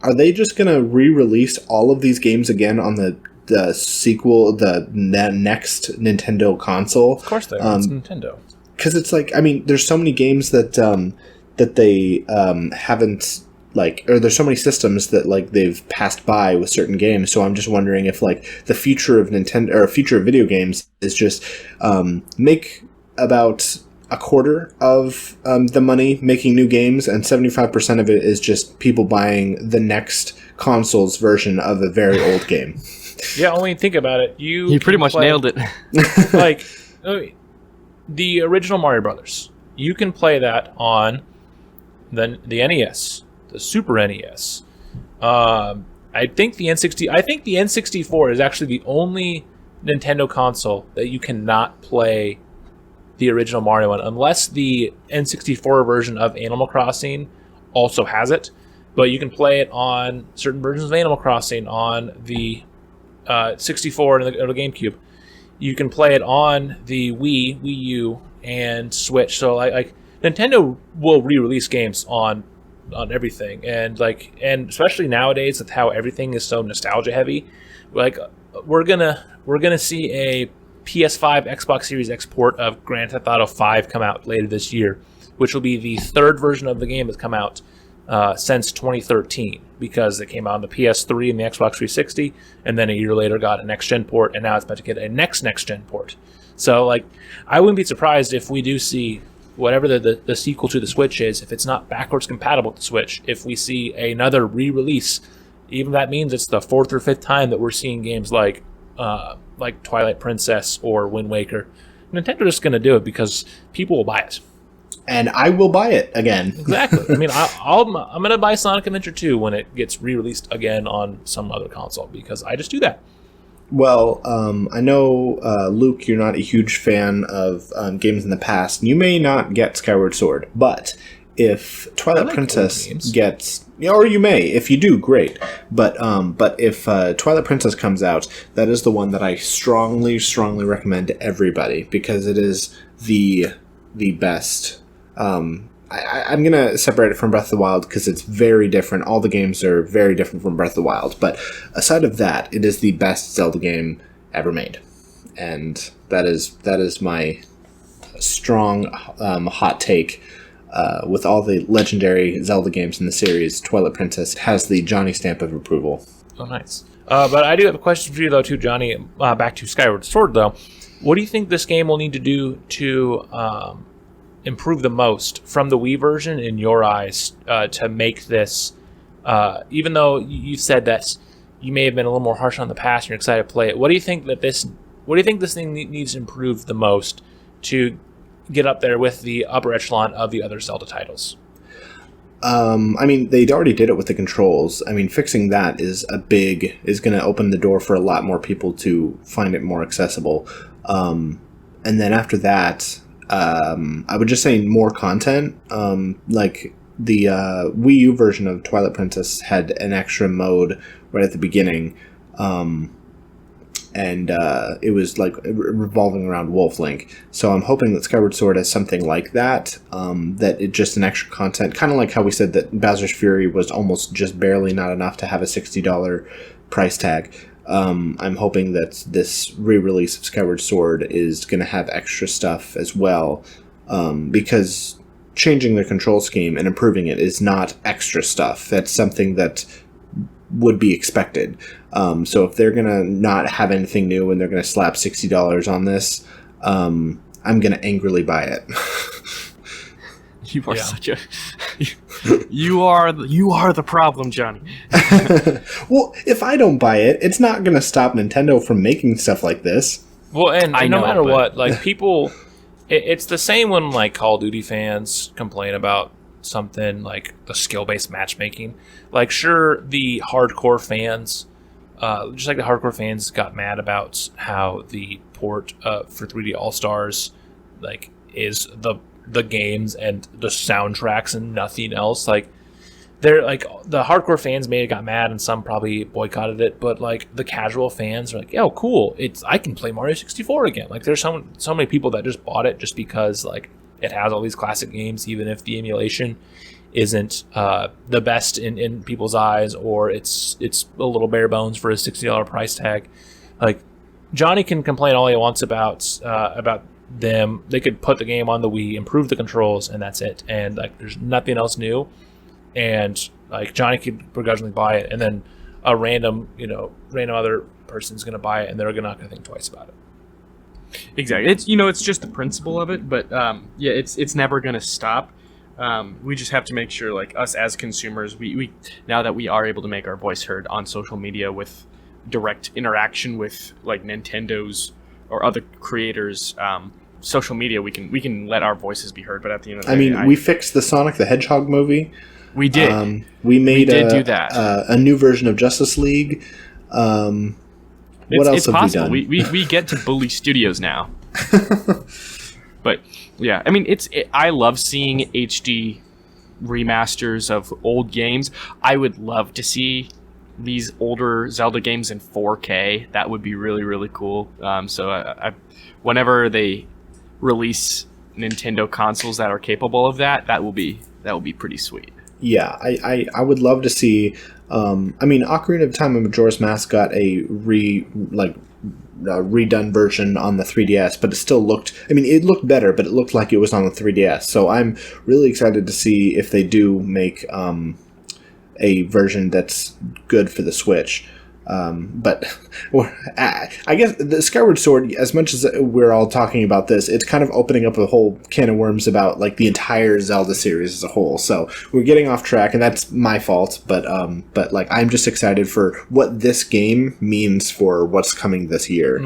are they just gonna re-release all of these games again on the sequel, the next Nintendo console? Of course they are. It's Nintendo. Because it's like, I mean, there's so many games that they haven't or there's so many systems that like they've passed by with certain games. So I'm just wondering if like the future of Nintendo or future of video games is just make about a quarter of the money making new games, and 75% of it is just people buying the next console's version of a very old game. Yeah, only think about it. You pretty much nailed it. Like the original Mario Brothers, you can play that on the NES, the Super NES. I think the N64 is actually the only Nintendo console that you cannot play the original Mario on, unless the N64 version of Animal Crossing also has it. But you can play it on certain versions of Animal Crossing on the 64 and the GameCube. You can play it on the Wii U, and Switch. So like Nintendo will re-release games on everything, and especially nowadays with how everything is so nostalgia heavy, like we're gonna see a PS5 Xbox Series X port of Grand Theft Auto 5 come out later this year, which will be the third version of the game that's come out since 2013, because it came out on the PS3 and the Xbox 360, and then a year later got a next-gen port, and now it's about to get a next-gen port. So, like, I wouldn't be surprised if we do see whatever the sequel to the Switch is, if it's not backwards compatible with the Switch, if we see another re-release, even that means it's the fourth or fifth time that we're seeing games like Twilight Princess or Wind Waker. Nintendo's just going to do it because people will buy it. And I will buy it again. Exactly. I mean, I'm going to buy Sonic Adventure 2 when it gets re-released again on some other console, because I just do that. Well, I know, Luke, you're not a huge fan of games in the past. You may not get Skyward Sword, but if Twilight Princess gets... Or you may. If you do, great. But if Twilight Princess comes out, that is the one that I strongly, strongly recommend to everybody, because it is the best. I'm going to separate it from Breath of the Wild because it's very different. All the games are very different from Breath of the Wild. But aside of that, it is the best Zelda game ever made. And that is my strong hot take. With all the legendary Zelda games in the series, Twilight Princess has the Johnny stamp of approval. Oh, nice. But I do have a question for you, though, too, Johnny. Back to Skyward Sword, though. What do you think this game will need to do to improve the most from the Wii version, in your eyes, to make this, even though you said that you may have been a little more harsh on the past and you're excited to play it, what do you think this thing needs to improve the most to get up there with the upper echelon of the other Zelda titles? I mean, they already did it with the controls. I mean, fixing that is going to open the door for a lot more people to find it more accessible. And then after that, I would just say more content. Like the Wii U version of Twilight Princess had an extra mode right at the beginning. And it was like revolving around Wolf Link. So I'm hoping that Skyward Sword has something like that, that it's just an extra content, kind of like how we said that Bowser's Fury was almost just barely not enough to have a $60 price tag. I'm hoping that this re-release of Skyward Sword is going to have extra stuff as well, because changing the control scheme and improving it is not extra stuff. That's something that would be expected. So if they're going to not have anything new and they're going to slap $60 on this, I'm going to angrily buy it. You are such a... You are the problem, Johnny. Well, if I don't buy it, it's not going to stop Nintendo from making stuff like this. Well, and no matter what, like, people... It's the same when, like, Call of Duty fans complain about something like the skill-based matchmaking. Like, sure, the hardcore fans... just like the hardcore fans got mad about how the port for 3D All-Stars, like, is the games and the soundtracks and nothing else. Like, they're like, the hardcore fans maybe got mad and some probably boycotted it, but like the casual fans are like, yo, cool, I can play Mario 64 again. Like, there's so many people that just bought it just because like it has all these classic games, even if the emulation isn't the best in people's eyes, or it's a little bare bones for a $60 price tag. Like, Johnny can complain all he wants about them. They could put the game on the Wii, improve the controls, and that's it. And like, there's nothing else new. And Like Johnny could begrudgingly buy it, and then a random other person's going to buy it, and they're not going to think twice about it. Exactly. It's just the principle of it, but it's never going to stop. We just have to make sure, like us as consumers, we now that we are able to make our voice heard on social media with direct interaction with like Nintendo's or other creators, social media, we can let our voices be heard. But at the end of the day, we fixed the Sonic the Hedgehog movie. We did. We do that. A new version of Justice League. What else have possible. we done? We get to bully studios now. But yeah, I mean, I love seeing HD remasters of old games. I would love to see these older Zelda games in 4K. That would be really, really cool. So I whenever they release Nintendo consoles that are capable of that will be pretty sweet. Yeah, I would love to see. Ocarina of Time and Majora's Mask got a redone version on the 3DS, but it still looked. It looked better, but it looked like it was on the 3DS. So I'm really excited to see if they do make a version that's good for the Switch. But I guess the Skyward Sword, as much as we're all talking about this, it's kind of opening up a whole can of worms about like the entire Zelda series as a whole. So we're getting off track, and that's my fault. But like I'm just excited for what this game means for what's coming this year.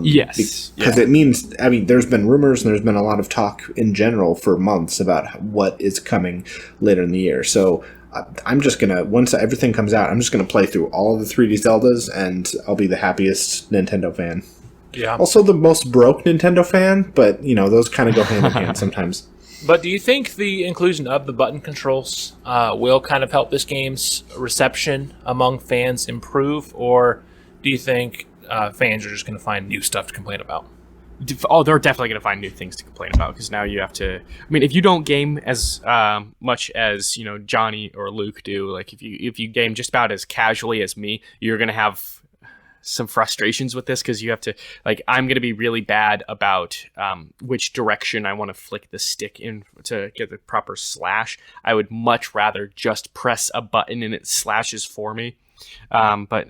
Yes, because it means. There's been rumors and there's been a lot of talk in general for months about what is coming later in the year. So. I'm just gonna, once everything comes out, I'm just gonna play through all of the 3D Zeldas, and I'll be the happiest Nintendo fan. Yeah. Also the most broke Nintendo fan, but those kind of go hand in hand sometimes. But do you think the inclusion of the button controls will kind of help this game's reception among fans improve, or do you think fans are just going to find new stuff to complain about? Oh, they're definitely going to find new things to complain about, because now you have to. If you don't game as much as Johnny or Luke do, like if you game just about as casually as me, you're going to have some frustrations with this, because you have to, like, I'm going to be really bad about which direction I want to flick the stick in to get the proper slash. I would much rather just press a button and it slashes for me. But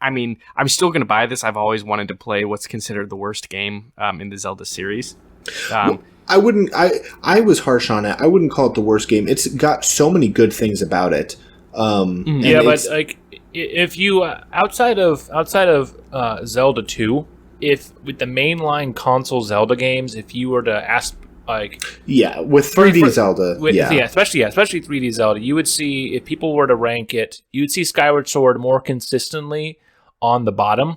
I'm still going to buy this. I've always wanted to play what's considered the worst game in the Zelda series. I wouldn't. I was harsh on it. I wouldn't call it the worst game. It's got so many good things about it. Yeah, but like, if you outside of Zelda 2, if with the mainline console Zelda games, if you were to ask, like, with 3D Zelda, especially 3D Zelda, you would see, if people were to rank it, you'd see Skyward Sword more consistently on the bottom.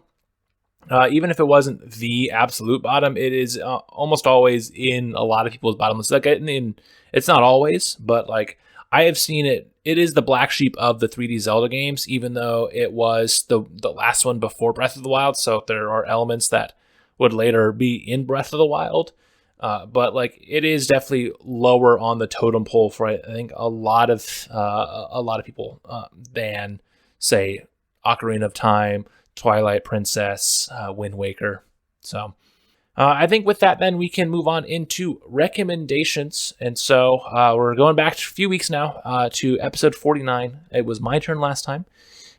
Even if it wasn't the absolute bottom, it is almost always in a lot of people's bottom lists. Like, it's not always, but like I have seen it. It is the black sheep of the 3D Zelda games, even though it was the last one before Breath of the Wild. So there are elements that would later be in Breath of the Wild. But like, it is definitely lower on the totem pole for, I think, a lot of people than, say, Ocarina of Time, Twilight Princess, Wind Waker. So I think with that, then we can move on into recommendations. And so we're going back a few weeks now to episode 49. It was my turn last time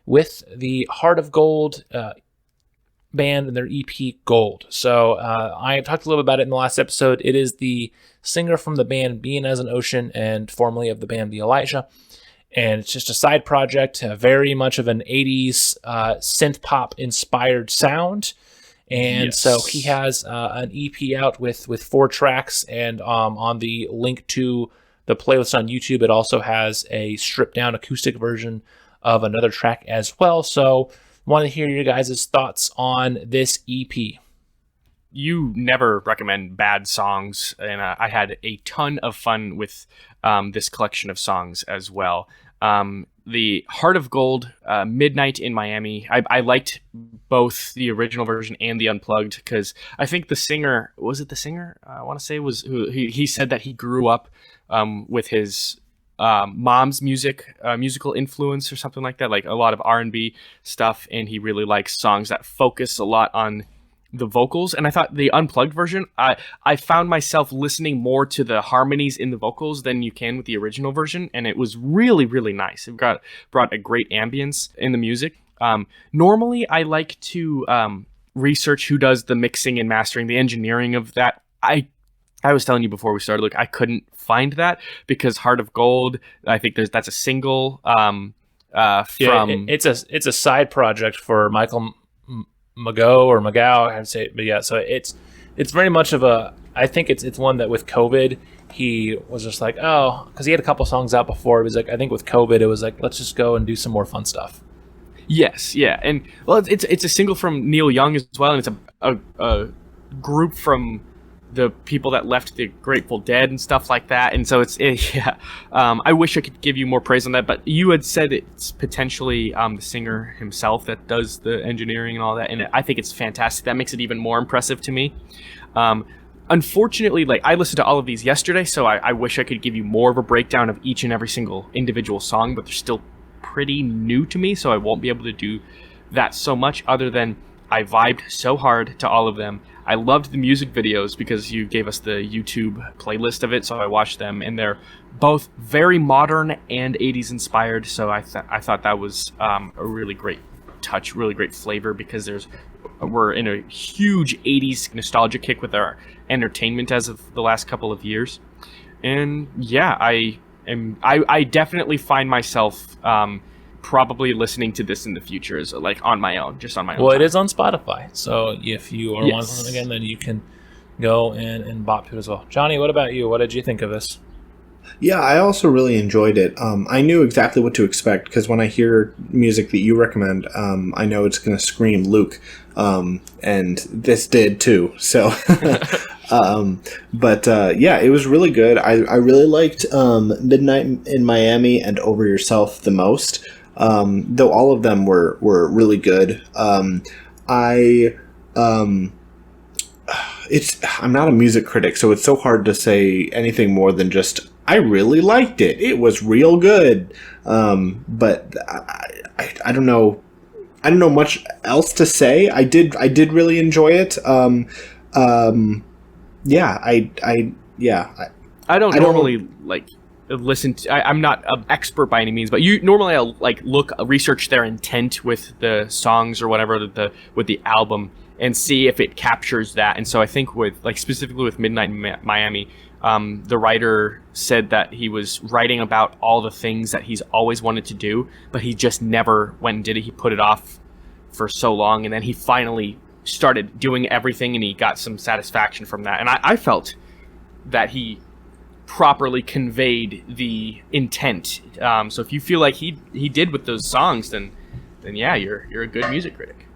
with the Heart of Gold band and their EP Gold. So I talked a little bit about it in the last episode. It is the singer from the band Being as an Ocean, and formerly of the band The Elijah. And it's just a side project, very much of an 80s synth pop inspired sound. And so he has an EP out with 4 tracks, and on the link to the playlist on YouTube, it also has a stripped down acoustic version of another track as well. So want to hear your guys' thoughts on this EP. You never recommend bad songs, and I had a ton of fun with this collection of songs as well. The Heart of Gold, Midnight in Miami, I liked both the original version and the unplugged, because I think the singer, was it the singer? I want to say was who he said that he grew up with his mom's musical influence or something like that, like a lot of R&B stuff, and he really likes songs that focus a lot on the vocals, and I thought the unplugged version, I found myself listening more to the harmonies in the vocals than you can with the original version, and it was really, really nice. It brought a great ambience in the music. Normally, I like to research who does the mixing and mastering, the engineering of that. I was telling you before we started, look, I couldn't find that because Heart of Gold, I think that's a single from... it's a side project for Michael Mago or Magao, I have to say, but yeah, so it's very much of a. I think it's one that with COVID he was just like, oh, because he had a couple songs out before. He was like, I think with COVID it was like, let's just go and do some more fun stuff. Yes, yeah, and well, it's a single from Neil Young as well, and it's a group from the people that left the Grateful Dead and stuff like that, and so I wish I could give you more praise on that, but you had said it's potentially the singer himself that does the engineering and all that, and I think it's fantastic. That makes it even more impressive to me. Unfortunately, like, I listened to all of these yesterday, so I wish I could give you more of a breakdown of each and every single individual song, but they're still pretty new to me, so I won't be able to do that so much, other than I vibed so hard to all of them. I loved the music videos because you gave us the YouTube playlist of it, so I watched them, and they're both very modern and 80s inspired, so I thought that was a really great touch, really great flavor, because we're in a huge 80s nostalgia kick with our entertainment as of the last couple of years. And yeah, I definitely find myself probably listening to this in the future as like on my own, just on my own. Well, time. it is on Spotify, so if you are wanting something again, then you can go and bop to it as well. Johnny, what about you? What did you think of this? Yeah, I also really enjoyed it. I knew exactly what to expect because when I hear music that you recommend, I know it's going to scream Luke, and this did too. So, yeah, it was really good. I really liked Midnight in Miami and Over Yourself the most, though all of them were really good. I'm not a music critic, so it's so hard to say anything more than just I really liked it. It was real good. But I don't know. I don't know much else to say. I did really enjoy it. I don't normally like listen to, I'm not an expert by any means, but I'll like research their intent with the songs or whatever with the album and see if it captures that. And so I think specifically with Midnight in Miami, the writer said that he was writing about all the things that he's always wanted to do, but he just never went and did it. He put it off for so long, and then he finally started doing everything, and he got some satisfaction from that. And I felt that he properly conveyed the intent. So if you feel like he did with those songs, then yeah, you're a good music critic.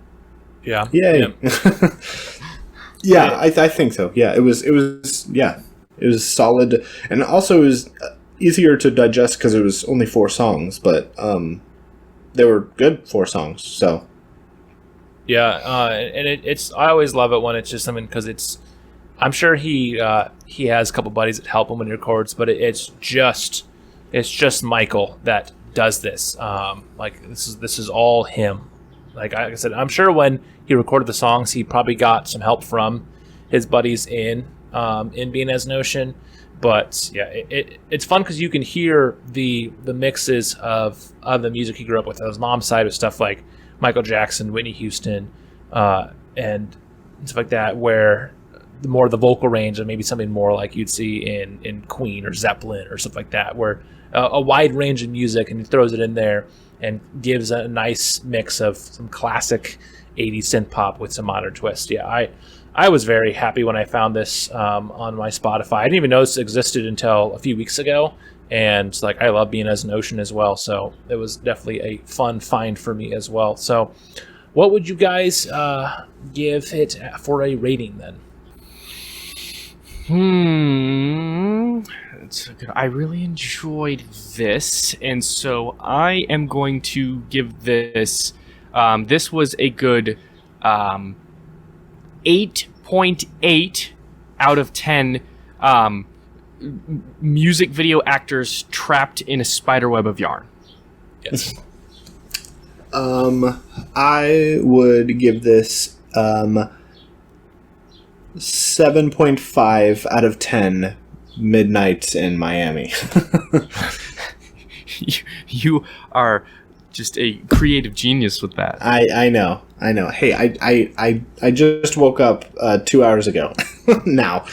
Yeah. Yeah. Yeah, I think so. Yeah, it was solid, and also it was easier to digest because it was only 4 songs, but they were good 4 songs. So yeah, and it's I always love it when it's just something, because I'm sure he has a couple buddies that help him when he records, but it's just Michael that does this. This is all him. Like I said, I'm sure when he recorded the songs, he probably got some help from his buddies in Being As Notion. But yeah, it's fun because you can hear the mixes of the music he grew up with. His mom's side of stuff like Michael Jackson, Whitney Houston, and stuff like that, where more of the vocal range and maybe something more like you'd see in Queen or Zeppelin or stuff like that, where a wide range of music, and he throws it in there and gives a nice mix of some classic 80s synth pop with some modern twist. Yeah, I was very happy when I found this on my Spotify. I didn't even know this existed until a few weeks ago, and I love Being As an Ocean as well, so it was definitely a fun find for me as well. So what would you guys give it for a rating then? That's good. I really enjoyed this, and so I am going to give this. This was a good 8.8 out of 10 music video actors trapped in a spider web of yarn. Yes. I would give this 7.5 out of 10 midnights in Miami. You are just a creative genius with that. I know. Hey, I just woke up 2 hours ago. Now.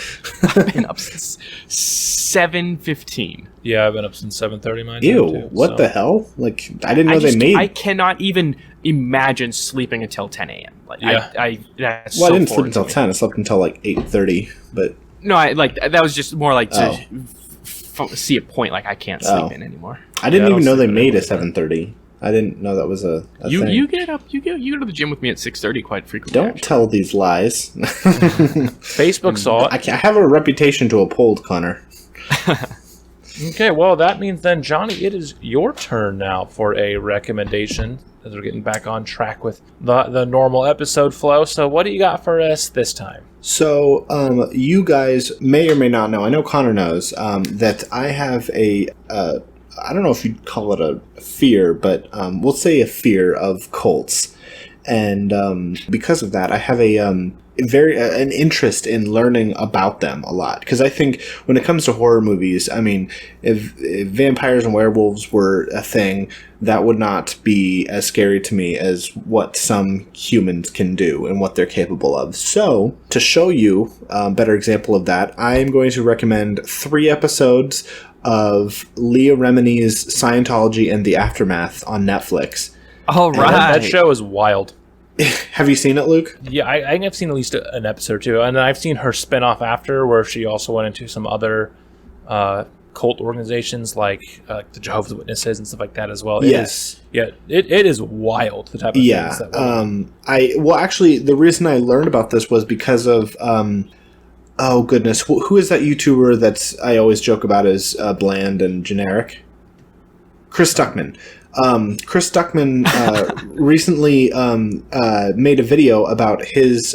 I've been up since 7:15. Yeah, I've been up since 7:30 mine. Ew, too, what the hell? Like, I didn't know they made... I cannot even imagine sleeping until 10 a.m. Like, Yeah. That's Well, so I didn't sleep foreign until to me. 10. I slept until like 8:30, but... No, that was just more like to Oh. see a point. Like, I can't sleep in anymore. I didn't Yeah, I even don't know they sleep made a anymore. 7:30. I didn't know that was a thing. You get up. You go to the gym with me at 6:30 quite frequently. Don't actually. tell these lies. Facebook saw it. I have a reputation to uphold, Connor. Okay, well, that means then, Johnny, it is your turn now for a recommendation, as we're getting back on track with the normal episode flow. So what do you got for us this time? So, you guys may or may not know, I know Connor knows, that I have I don't know if you'd call it a fear, but we'll say a fear of cults. And because of that, I have an interest in learning about them a lot. Because I think when it comes to horror movies, I mean, if vampires and werewolves were a thing, that would not be as scary to me as what some humans can do and what they're capable of. So, to show you a better example of that, I am going to recommend 3 episodes of Leah Remini's Scientology and the Aftermath on Netflix. All right. That show is wild. Have you seen it, Luke? Yeah, I think I've seen at least an episode or two, and I've seen her spin-off after, where she also went into some other cult organizations like the Jehovah's Witnesses and stuff like that as well. Yes. It is wild, the type of Yeah. things that Actually, the reason I learned about this was because of oh goodness, who is that YouTuber that's I always joke about as bland and generic? Chris Stuckman. Chris Stuckman recently made a video about his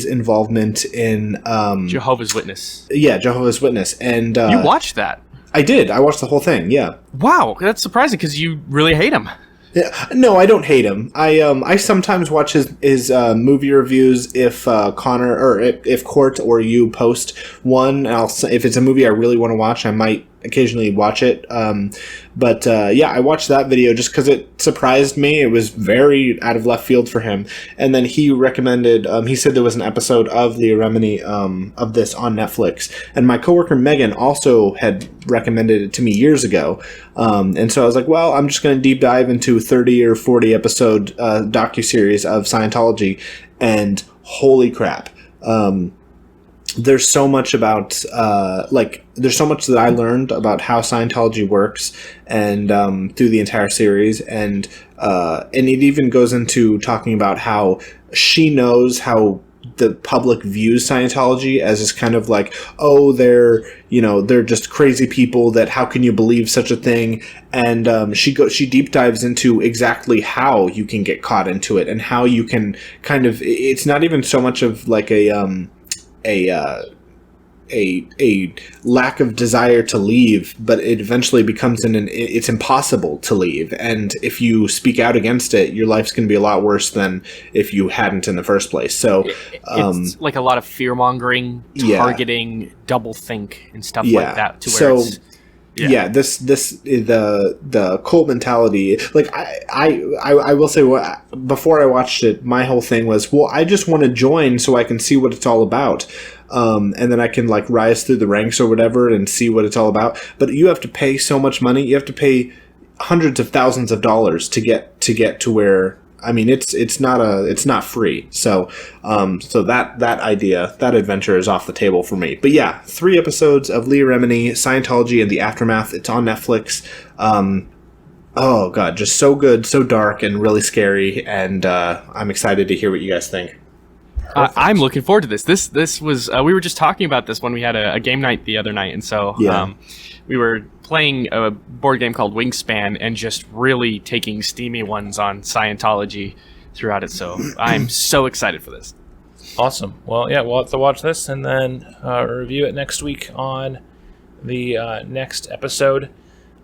involvement in Jehovah's Witness. Yeah, Jehovah's Witness, and You watched that? I did. I watched the whole thing. Yeah. Wow, that's surprising because you really hate him. Yeah, no, I don't hate him. I sometimes watch his movie reviews if Connor or if Court or you post one. And if it's a movie I really want to watch, I might occasionally watch it. But I watched that video just because it surprised me. It was very out of left field for him. And then he recommended. He said there was an episode of Leah Remini of this on Netflix. And my coworker Megan also had recommended it to me years ago. And so I was like, well, I'm just going to deep dive into 30 or 40 episode docuseries of Scientology, and holy crap. There's so much about there's so much that I learned about how Scientology works, and through the entire series, and it even goes into talking about how she knows how the public views Scientology as this kind of like, oh, they're just crazy people, that how can you believe such a thing? And she deep dives into exactly how you can get caught into it, and how you can kind of, it's not even so much of like a lack of desire to leave, but it eventually becomes it's impossible to leave. And if you speak out against it, your life's going to be a lot worse than if you hadn't in the first place. So it's like a lot of fear mongering, targeting, double think, and stuff like that. To where this the cult mentality. Like I will say, before I watched it, my whole thing was, well, I just want to join so I can see what it's all about. And then I can like rise through the ranks or whatever and see what it's all about. But you have to pay so much money. You have to pay hundreds of thousands of dollars to get to where. I mean, it's not free. So that adventure is off the table for me. But yeah, 3 episodes of Leah Remini, Scientology, and the Aftermath. It's on Netflix. Oh god, just so good, so dark, and really scary. And I'm excited to hear what you guys think. I'm looking forward to this. This was we were just talking about this when we had a game night the other night, and so we were playing a board game called Wingspan and just really taking steamy ones on Scientology throughout it. So I'm so excited for this. Awesome. Well, yeah, we'll have to watch this and then review it next week on the next episode.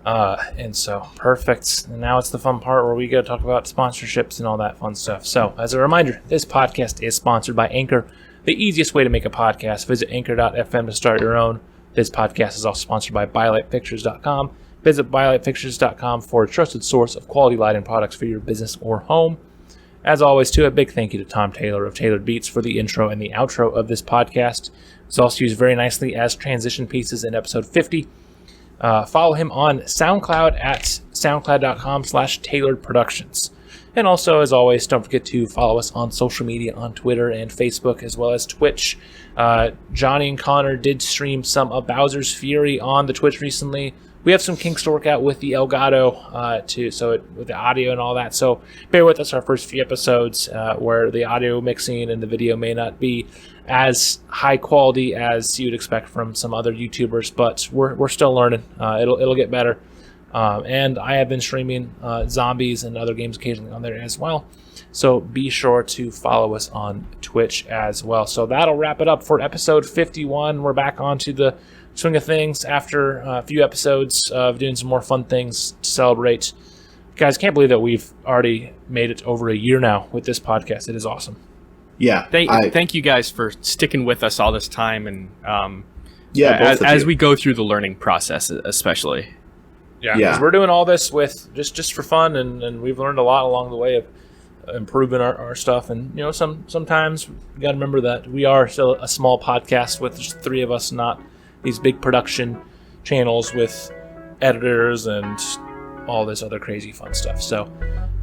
And so, perfect. And now it's the fun part where we go talk about sponsorships and all that fun stuff. So, as a reminder, this podcast is sponsored by Anchor, the easiest way to make a podcast. Visit anchor.fm to start your own. This podcast is also sponsored by ByLightFixtures.com. Visit ByLightFixtures.com for a trusted source of quality lighting products for your business or home. As always, too, a big thank you to Tom Taylor of Tailored Beats for the intro and the outro of this podcast. It's also used very nicely as transition pieces in episode 50. Follow him on SoundCloud at soundcloud.com/tailoredproductions. And also, as always, don't forget to follow us on social media on Twitter and Facebook, as well as Twitch. Johnny and Connor did stream some of Bowser's Fury on the Twitch recently. We have some kinks to work out with the Elgato, with the audio and all that. So bear with us our first few episodes where the audio mixing and the video may not be as high quality as you'd expect from some other YouTubers, but we're still learning. It'll get better. And I have been streaming zombies and other games occasionally on there as well. So be sure to follow us on Twitch as well. So that'll wrap it up for episode 51. We're back onto the swing of things after a few episodes of doing some more fun things to celebrate. Guys, can't believe that we've already made it over a year now with this podcast. It is awesome. Yeah. Thank you guys for sticking with us all this time, and as we go through the learning process, especially. Yeah. 'Cause we're doing all this with just for fun, and we've learned a lot along the way of improving our stuff. And sometimes you got to remember that we are still a small podcast with just three of us, not these big production channels with editors and all this other crazy fun stuff. So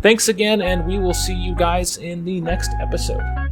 thanks again, and we will see you guys in the next episode.